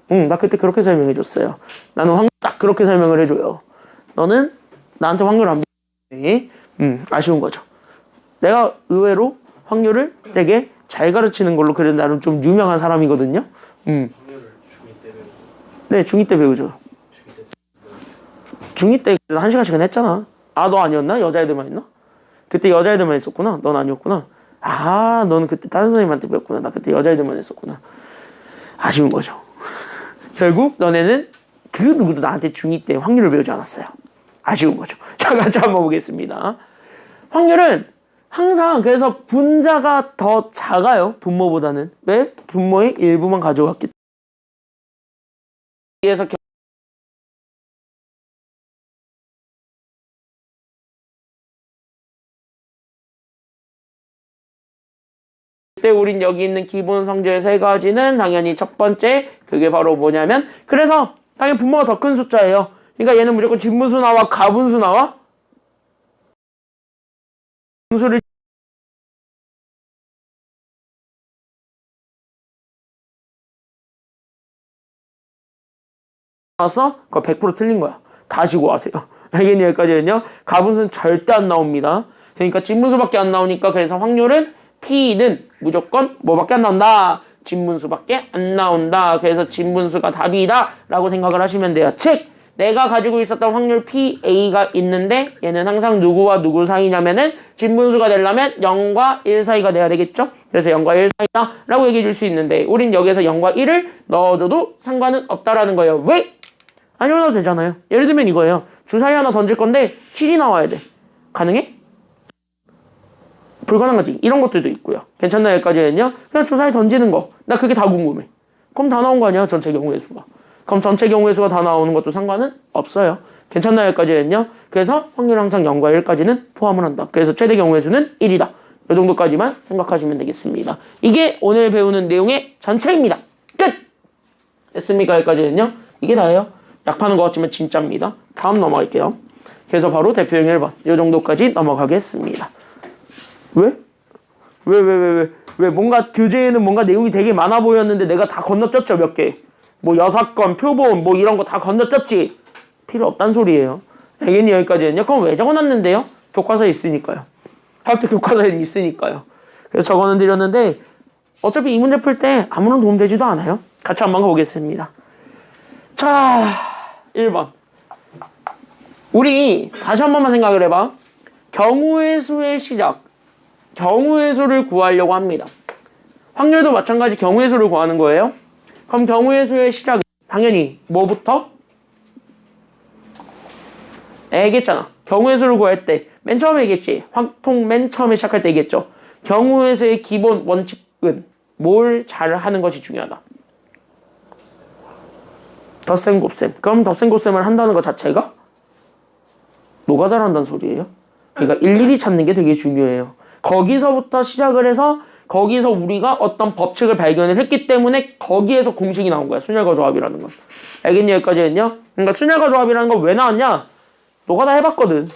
나 그때 그렇게 설명해줬어요. 나는 확률 딱 그렇게 설명을 해줘요. 너는 나한테 확률 안 배웠니? 아쉬운 거죠. 내가 의외로 확률을 되게 잘 가르치는 걸로 그래도 나름 좀 유명한 사람이거든요. 확률을 중2 때 배우고. 네, 중2 때 배우죠. 중2 때 1시간씩은 했잖아. 아, 너 아니었나? 여자애들만 했나? 그때 여자애들만 했었구나. 넌 아니었구나. 아, 너는 그때 다른 선생님한테 배웠구나. 나 그때 여자애들만 했었구나. 아쉬운 거죠. 결국 너네는 그 누구도 나한테 중2 때 확률을 배우지 않았어요. 아쉬운 거죠. 자, 같이 한번 보겠습니다. 확률은 항상 그래서 분자가 더 작아요. 분모보다는. 왜? 분모의 일부만 가져갔기 때문에. 그래서 그때 우린 여기 있는 기본 성질 3가지는 당연히 첫 번째 그게 바로 뭐냐면 그래서 당연히 분모가 더 큰 숫자예요. 그러니까 얘는 무조건 진분수 나와 가분수 나와 분수를 나왔어? 그거 100% 틀린 거야. 다시 구하세요. 알겠니? 여기까지는요. 가분수는 절대 안 나옵니다. 그러니까 진분수밖에 안 나오니까 그래서 확률은 P는 무조건 뭐밖에 안 나온다? 진분수밖에 안 나온다. 그래서 진분수가 답이다 라고 생각을 하시면 돼요. 즉 내가 가지고 있었던 확률 PA가 있는데 얘는 항상 누구와 누구 사이냐면은 진분수가 되려면 0과 1 사이가 돼야 되겠죠? 그래서 0과 1 사이다 라고 얘기해 줄 수 있는데 우린 여기서 0과 1을 넣어줘도 상관은 없다라는 거예요. 왜? 안 넣어도 되잖아요. 예를 들면 이거예요. 주사위 하나 던질 건데 7이 나와야 돼. 가능해? 불가능하지. 이런 것들도 있고요. 괜찮나요? 여기까지는요. 그냥 주사위 던지는 거. 나 그게 다 궁금해. 그럼 다 나온 거 아니야? 전체 경우의 수가. 그럼 전체 경우의 수가 다 나오는 것도 상관은 없어요. 괜찮나요? 여기까지는요. 그래서 확률 항상 0과 1까지는 포함을 한다. 그래서 최대 경우의 수는 1이다. 이 정도까지만 생각하시면 되겠습니다. 이게 오늘 배우는 내용의 전체입니다. 끝! 됐습니까? 여기까지는요. 이게 다예요. 약 파는 것 같지만 진짜입니다. 다음 넘어갈게요. 그래서 바로 대표형 1번. 이 정도까지 넘어가겠습니다. 왜? 뭔가 교재에는 뭔가 내용이 되게 많아 보였는데 내가 다 건너뛰었죠, 몇 개. 뭐 여사건, 표본, 뭐 이런 거 다 건너뛰었지. 필요 없단 소리예요. 알겠니? 여기까지는요. 그럼 왜 적어놨는데요? 교과서에 있으니까요. 학교 교과서에 있으니까요. 그래서 적어는 드렸는데 어차피 이 문제 풀 때 아무런 도움 되지도 않아요. 같이 한번 가보겠습니다. 자, 1번. 우리 다시 한 번만 생각을 해봐. 경우의 수의 시작. 경우의 수를 구하려고 합니다. 확률도 마찬가지 경우의 수를 구하는 거예요. 그럼 경우의 수의 시작은 당연히 뭐부터? 얘기했잖아. 경우의 수를 구할 때 맨 처음에 얘기했지. 확통 맨 처음에 시작할 때 얘기했죠. 경우의 수의 기본 원칙은 뭘 잘 하는 것이 중요하다. 덧셈 곱셈. 그럼 덧셈 곱셈을 한다는 것 자체가 노가다를 한다는 소리예요. 그러니까 일일이 찾는 게 되게 중요해요. 거기서부터 시작을 해서 거기서 우리가 어떤 법칙을 발견을 했기 때문에 거기에서 공식이 나온 거야. 순혈과 조합이라는 건. 알겠니? 여기까지는요? 그러니까 순혈과 조합이라는 건 왜 나왔냐? 너가 다 해봤거든.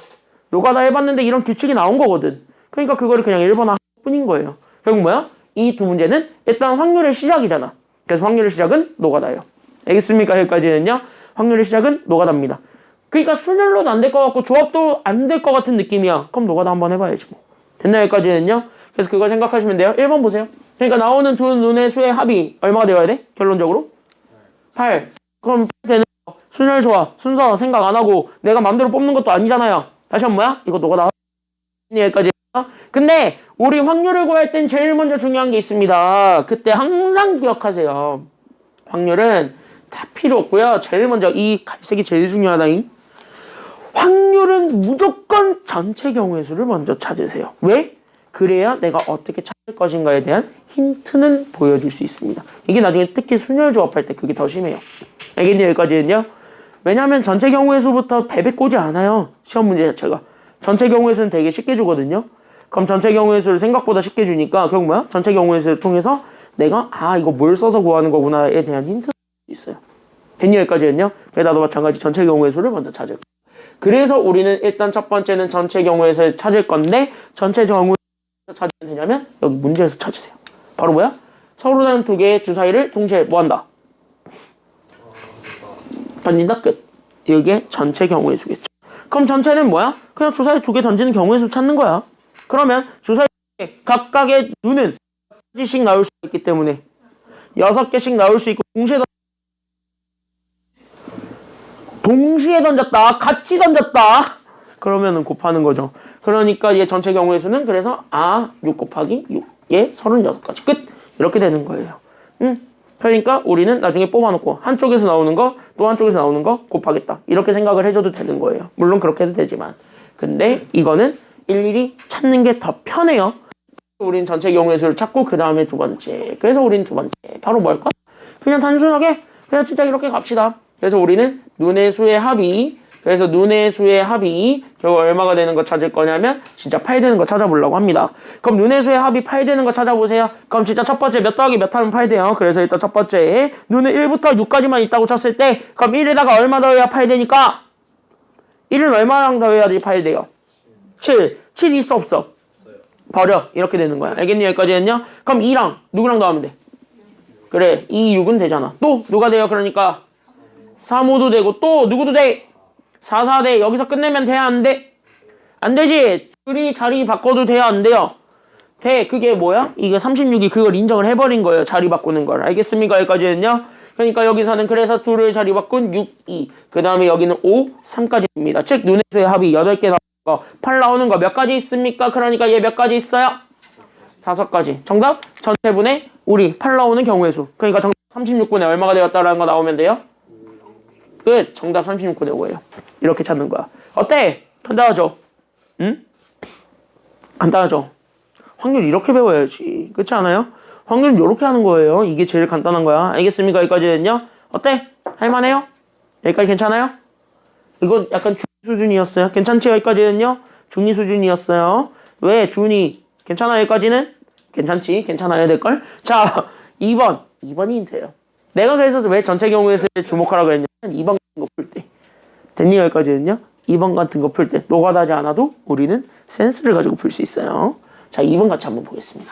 너가 다 해봤는데 이런 규칙이 나온 거거든. 그러니까 그거를 그냥 1번 할 뿐인 거예요. 결국 뭐야? 이 두 문제는 일단 확률의 시작이잖아. 그래서 확률의 시작은 노가다예요. 알겠습니까? 여기까지는요. 확률의 시작은 노가다입니다. 그러니까 순혈로도 안 될 것 같고 조합도 안 될 것 같은 느낌이야. 그럼 노가다 한번 해봐야지 뭐. 됐나? 여기까지는요. 그래서 그걸 생각하시면 돼요. 1번 보세요. 그러니까 나오는 두 눈의 수의 합이 얼마가 되어야 돼? 결론적으로? 8. 그럼 되는 거. 순혈 조합 순서 생각 안 하고 내가 마음대로 뽑는 것도 아니잖아요. 다시 한번 뭐야? 이거 노가다. 여기까지. 근데 우리 확률을 구할 땐 제일 먼저 중요한 게 있습니다. 그때 항상 기억하세요. 확률은 다 필요 없고요. 제일 먼저 이 갈색이 제일 중요하다잉. 확률은 무조건 전체 경우의 수를 먼저 찾으세요. 왜? 그래야 내가 어떻게 찾을 것인가에 대한 힌트는 보여줄 수 있습니다. 이게 나중에 특히 순열 조합할 때 그게 더 심해요. 알겠니? 여기까지는요. 왜냐하면 전체 경우의 수부터 베베 꼬지 않아요. 시험 문제 자체가. 전체 경우의 수는 되게 쉽게 주거든요. 그럼 전체 경우의 수를 생각보다 쉽게 주니까 결국 뭐야? 전체 경우의 수를 통해서 내가 이거 뭘 써서 구하는 거구나에 대한 힌트가 있어요. 됐니? 여기까지는요. 그래서 나도 마찬가지 전체 경우의 수를 먼저 찾을 거야. 그래서 우리는 일단 첫 번째는 전체 경우의 수를 찾을 건데 전체 경우의 수를 찾으면 되냐면 여기 문제에서 찾으세요. 바로 뭐야? 서로 다른 두 개의 주 사이를 동시에 뭐한다? 던진다. 끝. 이게 전체 경우의 수겠죠. 그럼 전체는 뭐야? 그냥 주 사이 두 개 던지는 경우의 수 찾는 거야. 그러면 주 사이 각각의 눈은 1개씩 나올 수 있기 때문에 6개씩 나올 수 있고 동시에 던졌다. 같이 던졌다. 그러면은 곱하는 거죠. 그러니까 얘 전체 경우의 수는 그래서 6 곱하기 6. 얘 36가지. 끝. 이렇게 되는 거예요. 그러니까 우리는 나중에 뽑아놓고 한쪽에서 나오는 거 또 한쪽에서 나오는 거 곱하겠다. 이렇게 생각을 해줘도 되는 거예요. 물론 그렇게 해도 되지만. 근데 이거는 일일이 찾는 게 더 편해요. 우린 전체 경우의 수를 찾고 그 다음에 두 번째. 그래서 우린 두 번째. 바로 뭘까? 그냥 단순하게 그냥 진짜 이렇게 갑시다. 그래서 우리는 눈의 수의 합이 그래서 눈의 수의 합이 결국 얼마가 되는 거 찾을 거냐면 진짜 8 되는 거 찾아보려고 합니다. 그럼 눈의 수의 합이 8 되는 거 찾아보세요. 그럼 진짜 첫 번째 몇 더하기 몇 하면 8 돼요. 그래서 일단 첫 번째 눈은 1부터 6까지만 있다고 쳤을 때 그럼 1에다가 얼마 더해야 8 되니까 1은 얼마랑 더해야지 8 돼요? 7. 7 있어 없어? 버려. 이렇게 되는 거야. 알겠니? 여기까지는요. 그럼 2랑 누구랑 더하면 돼? 그래 2, 6은 되잖아. 또 누가 돼요? 그러니까 3, 5도 되고 또 누구도 돼? 4, 4 돼. 여기서 끝내면 돼? 안 돼? 안 되지. 둘이 자리 바꿔도 돼요? 안 돼요? 돼. 그게 뭐야? 이게 36이 그걸 인정을 해버린 거예요. 자리 바꾸는 걸. 알겠습니까? 여기까지는요. 그러니까 여기서는 그래서 둘을 자리 바꾼 6, 2. 그 다음에 여기는 5, 3까지입니다. 즉 눈의 수의 합이 8개 나오는 거 8 나오는 거 몇 가지 있습니까? 그러니까 얘 몇 가지 있어요? 5가지. 정답? 전체분의 우리 8 나오는 경우의 수. 그러니까 정답 36분의 얼마가 되었다라는 거 나오면 돼요? 끝. 정답 36분의 5예요. 이렇게 찾는 거야. 어때? 간단하죠? 응? 간단하죠? 확률 이렇게 배워야지. 그렇지 않아요? 확률은 이렇게 하는 거예요. 이게 제일 간단한 거야. 알겠습니까? 여기까지는요? 어때? 할만해요? 여기까지 괜찮아요? 이거 약간 중위 수준이었어요. 괜찮지? 여기까지는요? 중위 수준이었어요. 왜? 중위. 괜찮아? 여기까지는? 괜찮지? 괜찮아야 될걸? 자, 2번. 2번이 힌트예요. 내가 그래서 왜 전체 경우의 수에 주목하라고 그랬냐면 2번 같은 거 풀 때. 됐니? 여기까지는요? 2번 같은 거 풀 때 노가다지 않아도 우리는 센스를 가지고 풀 수 있어요. 자, 2번 같이 한번 보겠습니다.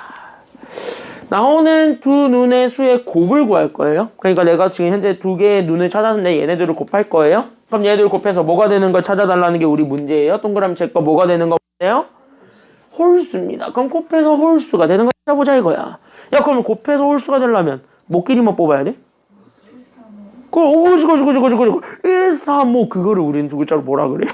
나오는 두 눈의 수의 곱을 구할 거예요. 그러니까 내가 지금 현재 두 개의 눈을 찾았는데 얘네들을 곱할 거예요. 그럼 얘네들을 곱해서 뭐가 되는 걸 찾아달라는 게 우리 문제예요. 동그라미 칠 거 뭐가 되는 거 뭐예요? 홀수입니다. 그럼 곱해서 홀수가 되는 거 찾아보자 이거야. 야, 그러면 곱해서 홀수가 되려면 뭐끼리만 뽑아야 돼? 그지 1, 3, 5 그거를 우리는 두 글자로 뭐라 그래요?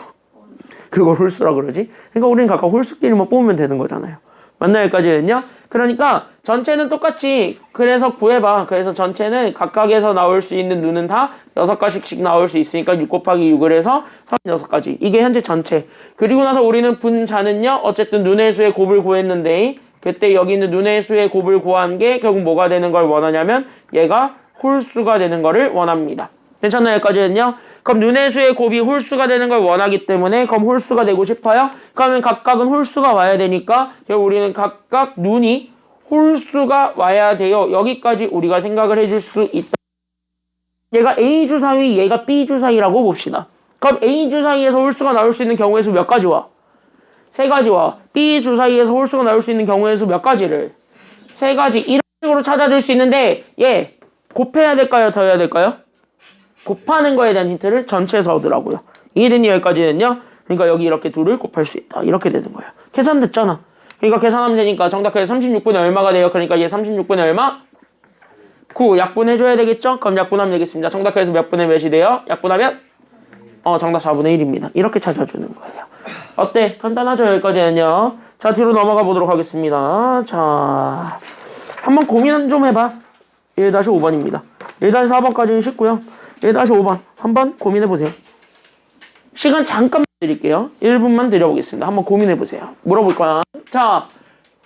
그걸 홀수라 그러지? 그러니까 우리는 각각 홀수끼리만 뽑으면 되는 거잖아요. 맞나요? 여기까지는요? 그러니까 전체는 똑같이 그래서 구해봐. 그래서 전체는 각각에서 나올 수 있는 눈은 다 6가지씩 나올 수 있으니까 6 곱하기 6을 해서 36가지. 이게 현재 전체. 그리고 나서 우리는 분자는요. 어쨌든 눈의 수의 곱을 구했는데 그때 여기 있는 눈의 수의 곱을 구한 게 결국 뭐가 되는 걸 원하냐면 얘가 홀수가 되는 거를 원합니다. 괜찮나요? 여기까지는요? 그럼 눈의 수의 곱이 홀수가 되는 걸 원하기 때문에 그럼 홀수가 되고 싶어요? 그러면 각각은 홀수가 와야 되니까 결국 우리는 각각 눈이 홀수가 와야 돼요. 여기까지 우리가 생각을 해줄 수 있다. 얘가 A 주사위, 얘가 B 주사위라고 봅시다. 그럼 A 주사위에서 홀수가 나올 수 있는 경우의 수 몇 가지 와? 3가지 와. B 주사위에서 홀수가 나올 수 있는 경우의 수 몇 가지를? 3가지. 이런 식으로 찾아줄 수 있는데 얘 곱해야 될까요? 더해야 될까요? 곱하는 거에 대한 힌트를 전체에서 얻으라고요. 이해됐니? 여기까지는요? 그러니까 여기 이렇게 2를 곱할 수 있다. 이렇게 되는 거예요. 계산됐잖아. 그러니까 계산하면 되니까 정답해서 36분의 얼마가 돼요? 그러니까 얘 36분의 얼마? 9. 약분해줘야 되겠죠? 그럼 약분하면 되겠습니다. 정답해서 몇 분의 몇이 돼요? 약분하면? 정답 4분의 1입니다. 이렇게 찾아주는 거예요. 어때? 간단하죠? 여기까지는요. 자, 뒤로 넘어가 보도록 하겠습니다. 자, 한번 고민 좀 해봐. 1-5번입니다. 1-4번까지는 쉽고요. 1-5번 한번 고민해보세요. 시간 잠깐 드릴게요. 1분만 드려보겠습니다. 한번 고민해보세요. 물어볼 거야. 자,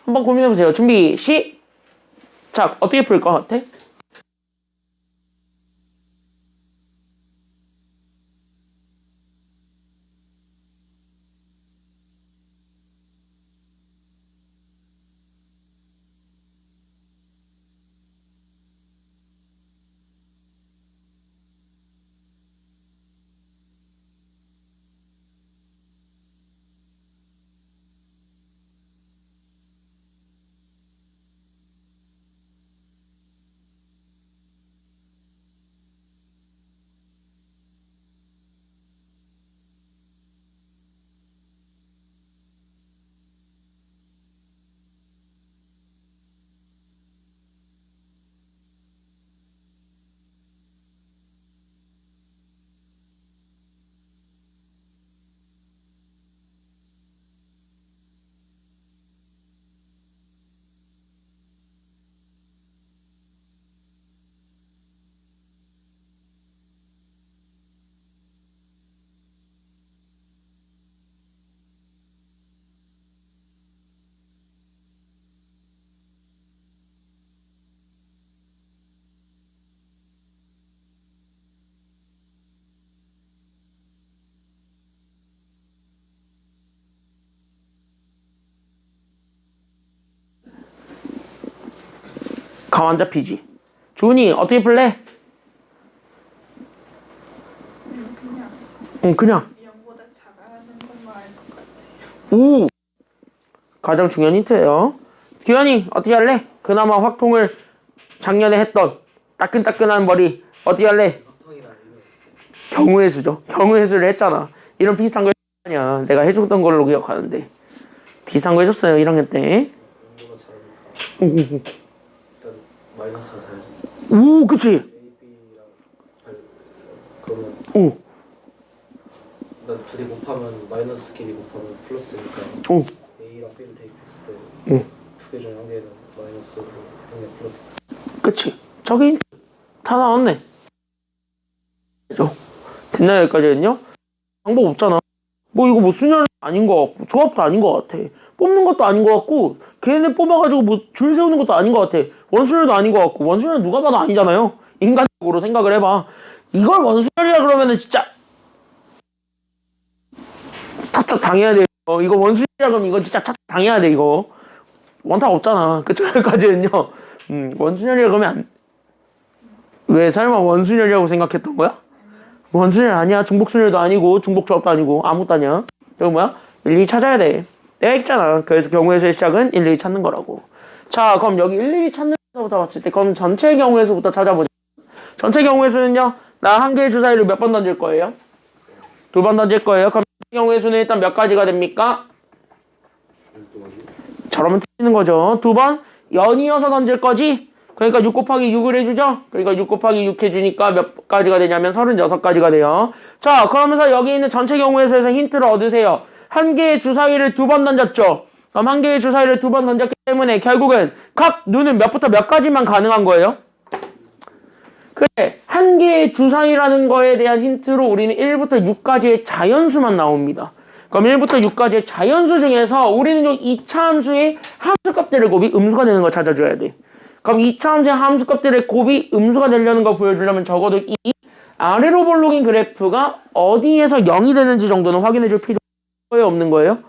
한번 고민해보세요. 준비, 시작! 어떻게 풀 것 같아? 감 안 잡히지? 준이 어떻게 풀래? 그냥 0보다 작아하는 것만 알 것 같아요. 오! 가장 중요한 힌트예요. 규현이 어떻게 할래? 그나마 확통을 작년에 했던 따끈따끈한 머리 어떻게 할래? 경우의 수죠. 경우의 수를 했잖아. 이런 비슷한 거 아니야. 내가 해줬던 걸로 기억하는데 비슷한 거 해줬어요. 1학년 때. 일단 마이너스가 돼야지. 오, 그치? A, B랑 그러면 오, 난 둘이 곱하면 마이너스끼리 곱하면 플러스니까 오, A랑 B를 대입했을 때 오. 두 개 중에 한 개는 마이너스로 한 개 플러스. 그치? 저기 다 나왔네. 그죠? 됐나요? 여기까지는요? 방법 없잖아. 뭐 이거 뭐 순열 아닌 것 같고 조합도 아닌 것 같아. 뽑는 것도 아닌 것 같고 걔네 뽑아가지고 뭐 줄 세우는 것도 아닌 것 같아. 원순열도 아닌 것 같고 원순열 누가 봐도 아니잖아요. 인간적으로 생각을 해봐. 이걸 원순열이라 그러면은 진짜 탑탑 당해야 돼. 이거 원순열이라 그러면 이거 진짜 탑탑 당해야 돼. 이거 원탑 없잖아. 그쵸? 여기까지는요. 원순열이라 그러면 왜 설마 원순열이라고 생각했던 거야? 원순열 아니야. 중복순열도 아니고 중복조합도 아니고 아무것도 아니야. 이거 뭐야? 1, 2 찾아야 돼. 내가 했잖아. 그래서 경우에서의 시작은 1, 2 찾는 거라고. 자, 그럼 여기 1, 2 찾는 거부터 봤을 때 그럼 전체 경우에서부터 찾아보자. 전체 경우에서는요. 나 한 개의 주사위를 몇 번 던질 거예요? 2번 던질 거예요. 그럼 전체 경우에서는 일단 몇 가지가 됩니까? 저러면 틀리는 거죠. 2번 연이어서 던질 거지? 그러니까 6 곱하기 6을 해주죠? 그러니까 6 곱하기 6 해주니까 몇 가지가 되냐면 36가지가 돼요. 자, 그러면서 여기 있는 전체 경우에서 힌트를 얻으세요. 한 개의 주사위를 2번 던졌죠? 그럼 한 개의 주사위를 2번 던졌기 때문에 결국은 각 누는 몇부터 몇 가지만 가능한 거예요? 그래, 한 개의 주사위라는 거에 대한 힌트로 우리는 1부터 6까지의 자연수만 나옵니다. 그럼 1부터 6까지의 자연수 중에서 우리는 이 2차 함수의 함수값들의 곱이 음수가 되는 걸 찾아줘야 돼. 그럼 2차 함수의 함수값들의 곱이 음수가 되려는 걸 보여주려면 적어도 이 아래로 볼록인 그래프가 어디에서 0이 되는지 정도는 확인해 줄 필요가 없는 거예요?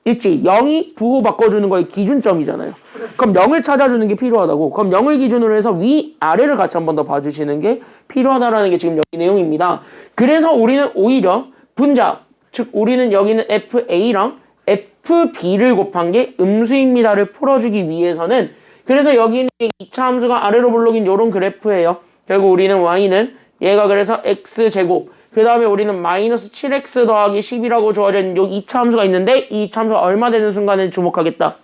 있지. 0이 부호 바꿔주는 거의 기준점이잖아요. 그럼 0을 찾아주는 게 필요하다고. 그럼 0을 기준으로 해서 위, 아래를 같이 한 번 더 봐주시는 게 필요하다라는 게 지금 여기 내용입니다. 그래서 우리는 오히려 분자, 즉 우리는 여기는 FA랑 FB를 곱한 게 음수입니다를 풀어주기 위해서는 그래서 여기 있는 2차 함수가 아래로 블록인 요런 그래프예요. 결국 우리는 Y는 얘가 그래서 X제곱 그 다음에 우리는 마이너스 7X 더하기 10이라고 주어져 있는 요 2차 함수가 있는데 이 2차 함수가 얼마 되는 순간에 주목하겠다.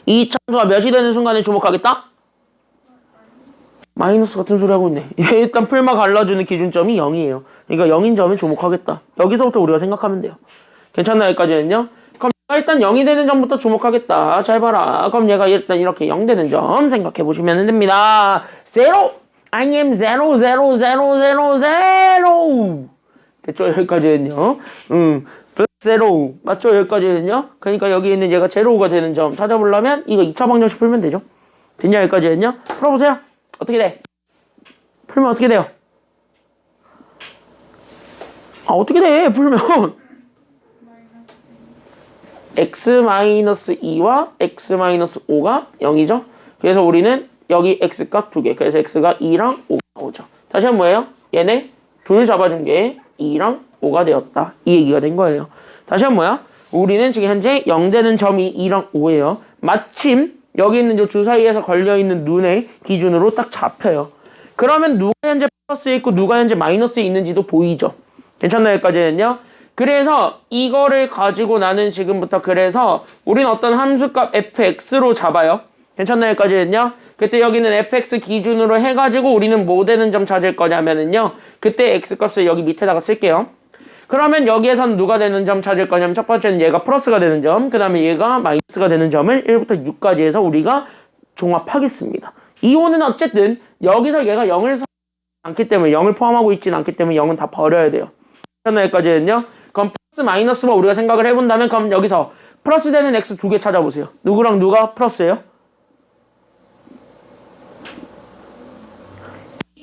이 2차 함수가 몇이 되는 순간에 주목하겠다? 마이너스 같은 소리 하고 있네. 일단 풀마 갈라주는 기준점이 0이에요. 그러니까 0인 점에 주목하겠다. 여기서부터 우리가 생각하면 돼요. 괜찮나요? 여기까지는요? 그럼 일단 0이 되는 점부터 주목하겠다. 잘 봐라. 그럼 얘가 일단 이렇게 0 되는 점 생각해 보시면 됩니다. 제로! I am 0, 0, 0, 0, 0. 됐죠? 여기까지는요. 플러스 0. 맞죠? 여기까지는요. 그러니까 여기 있는 얘가 제로가 되는 점 찾아보려면 이거 2차 방정식 풀면 되죠. 됐냐? 여기까지는요. 풀어보세요. 어떻게 돼? 풀면 어떻게 돼요? 아, 어떻게 돼? 풀면. x-2와 x-5가 0이죠. 그래서 우리는 여기 x값 2개. 그래서 x가 2랑 5가 나오죠. 다시 한번 뭐예요? 얘네 둘 잡아준 게 2랑 5가 되었다. 이 얘기가 된 거예요. 다시 한번 뭐야? 우리는 지금 현재 0 되는 점이 2랑 5예요. 마침 여기 있는 이 주 사이에서 걸려있는 눈의 기준으로 딱 잡혀요. 그러면 누가 현재 플러스에 있고 누가 현재 마이너스에 있는지도 보이죠. 괜찮나요? 여기까지는요? 그래서 이거를 가지고 나는 지금부터 그래서 우리는 어떤 함수값 fx로 잡아요. 괜찮나요? 여기까지는요? 그때 여기는 fx 기준으로 해가지고 우리는 뭐 되는 점 찾을 거냐면은요. 그때 x값을 여기 밑에다가 쓸게요. 그러면 여기에선 누가 되는 점 찾을 거냐면 첫 번째는 얘가 플러스가 되는 점, 그 다음에 얘가 마이너스가 되는 점을 1부터 6까지 해서 우리가 종합하겠습니다. 이 5는 어쨌든 여기서 얘가 0을 않기 때문에 0을 포함하고 있지는 않기 때문에 0은 다 버려야 돼요. 여기까지는요. 그럼 플러스 마이너스만 우리가 생각을 해본다면 그럼 여기서 플러스 되는 x 두 개 찾아보세요. 누구랑 누가 플러스예요?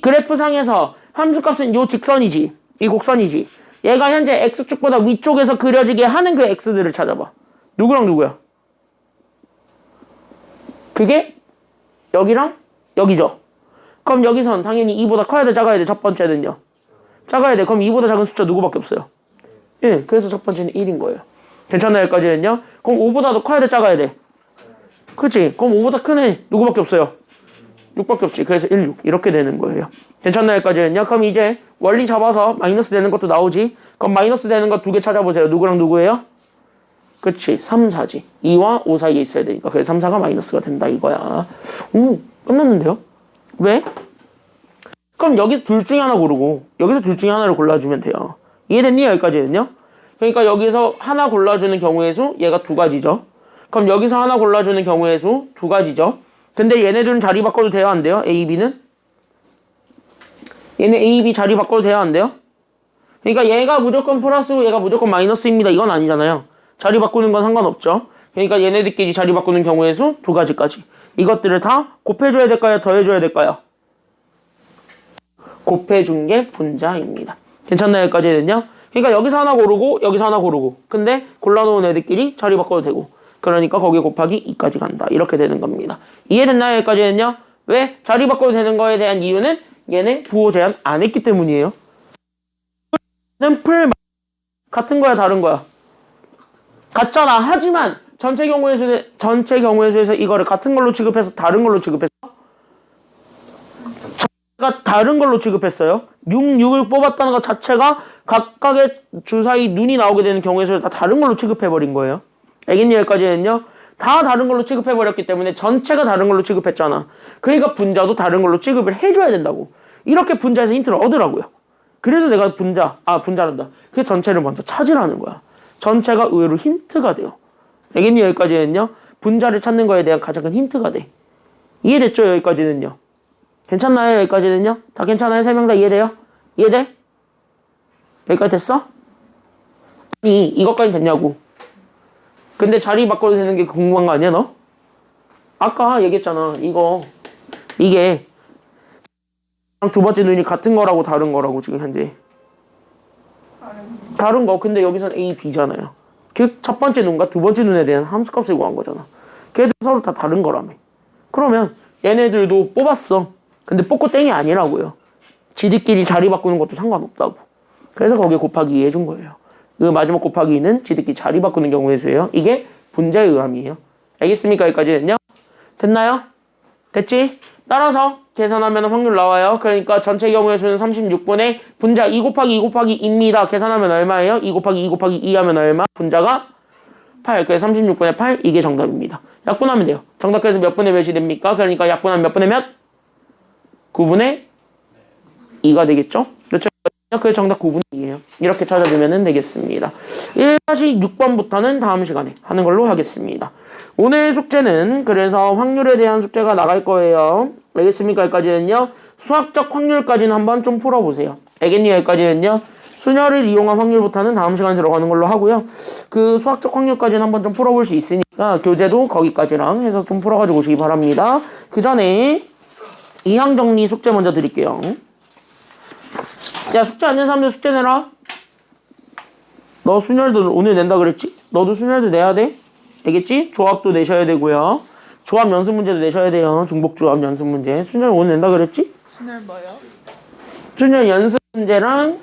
그래프상에서 함수값은 요 직선이지. 이 곡선이지. 얘가 현재 x축보다 위쪽에서 그려지게 하는 그 x들을 찾아봐. 누구랑 누구야? 그게 여기랑 여기죠. 그럼 여기선 당연히 2보다 커야 돼, 작아야 돼? 첫 번째는요. 작아야 돼. 그럼 2보다 작은 숫자 누구밖에 없어요? 1. 그래서 첫 번째는 1인 거예요. 괜찮나요? 여기까지는요. 그럼 5보다 더 커야 돼, 작아야 돼? 그치? 그럼 5보다 큰 애 누구밖에 없어요? 6밖에 없지. 그래서 1, 6 이렇게 되는 거예요. 괜찮나요? 여기까지는요. 그럼 이제 원리 잡아서 마이너스 되는 것도 나오지. 그럼 마이너스 되는 거 두 개 찾아보세요. 누구랑 누구예요? 그치. 3, 4지. 2와 5 사이에 있어야 되니까. 그래서 3, 4가 마이너스가 된다 이거야. 오, 끝났는데요? 왜? 그럼 여기 둘 중에 하나 고르고 여기서 둘 중에 하나를 골라주면 돼요. 이해됐니? 여기까지는요? 그러니까 여기서 하나 골라주는 경우의 수 얘가 두 가지죠. 그럼 여기서 하나 골라주는 경우의 수 두 가지죠. 근데 얘네들은 자리 바꿔도 돼요? 안 돼요? A, B는? 얘네 A, B 자리 바꿔도 돼요? 안 돼요? 그러니까 얘가 무조건 플러스고 얘가 무조건 마이너스입니다. 이건 아니잖아요. 자리 바꾸는 건 상관없죠. 그러니까 얘네들끼리 자리 바꾸는 경우의 수 두 가지까지. 이것들을 다 곱해줘야 될까요? 더해줘야 될까요? 곱해준 게 분자입니다. 괜찮나요? 여기까지는요? 그러니까 여기서 하나 고르고 여기서 하나 고르고 근데 골라놓은 애들끼리 자리 바꿔도 되고 그러니까 거기에 곱하기 2까지 간다. 이렇게 되는 겁니다. 이해됐나요? 여기까지는요? 왜? 자리 바꿔도 되는 거에 대한 이유는 얘네 부호 제한 안 했기 때문이에요. 풀 같은 거야 다른 거야? 같잖아. 하지만 전체 경우의 수에서 이거를 같은 걸로 취급해서 다른 걸로 취급했어? 자체가 다른 걸로 취급했어요. 6, 6을 뽑았다는 것 자체가 각각의 주사위 눈이 나오게 되는 경우의 수를 다 다른 걸로 취급해버린 거예요. 알겠니? 여기까지는요. 다 다른 걸로 취급해버렸기 때문에 전체가 다른 걸로 취급했잖아. 그러니까 분자도 다른 걸로 취급을 해줘야 된다고. 이렇게 분자에서 힌트를 얻으라고요. 그래서 내가 분자란다. 그래서 전체를 먼저 찾으라는 거야. 전체가 의외로 힌트가 돼요. 알겠니? 여기까지는요. 분자를 찾는 거에 대한 가장 큰 힌트가 돼. 이해됐죠? 여기까지는요. 괜찮나요? 여기까지는요. 다 괜찮아요? 세 명 다 이해돼요? 이해돼? 여기까지 됐어? 아니 이것까지 됐냐고. 근데 자리 바꿔도 되는 게 궁금한 거 아니야 너? 아까 얘기했잖아. 이게 두 번째 눈이 같은 거라고 다른 거라고 지금 현재 다른 거. 근데 여기선 A, B잖아요. 그 첫 번째 눈과 두 번째 눈에 대한 함수값을 구한 거잖아. 걔들 서로 다 다른 거라며. 그러면 얘네들도 뽑았어. 근데 뽑고 땡이 아니라고요. 지들끼리 자리 바꾸는 것도 상관없다고. 그래서 거기에 곱하기 2 해준 거예요. 그 마지막 곱하기 2는 지들끼리 자리 바꾸는 경우의 수예요. 이게 분자의 의함이에요. 알겠습니까? 여기까지는요? 됐나요? 됐지? 따라서 계산하면 확률 나와요. 그러니까 전체 경우의 수는 36분의 분자 2 곱하기 2 곱하기 2입니다. 계산하면 얼마예요? 2 곱하기 2 곱하기 2 하면 얼마? 분자가 8. 그래서 36분의 8 이게 정답입니다. 약분하면 돼요. 정답께서 몇 분의 몇이 됩니까? 그러니까 약분하면 몇 분의 몇? 9분의 2가 되겠죠? 그렇죠? 그 정답 9분의 2예요. 이렇게 찾아주면 되겠습니다. 1-6번부터는 다음 시간에 하는 걸로 하겠습니다. 오늘 숙제는 그래서 확률에 대한 숙제가 나갈 거예요. 알겠습니까? 여기까지는요. 수학적 확률까지는 한번 좀 풀어보세요. 알겠니? 여기까지는요. 수녀를 이용한 확률부터는 다음 시간에 들어가는 걸로 하고요. 그 수학적 확률까지는 한번 좀 풀어볼 수 있으니까 교재도 거기까지랑 해서 좀 풀어가지고 오시기 바랍니다. 그 전에 이항 정리 숙제 먼저 드릴게요. 야, 숙제 안 낸 사람들 숙제 내라. 너 순열도 오늘 낸다 그랬지? 너도 순열도 내야 돼. 알겠지? 조합도 내셔야 되고요. 조합 연습 문제도 내셔야 돼요. 중복 조합 연습 문제. 순열 오늘 낸다 그랬지? 순열 뭐요? 순열 연습 문제랑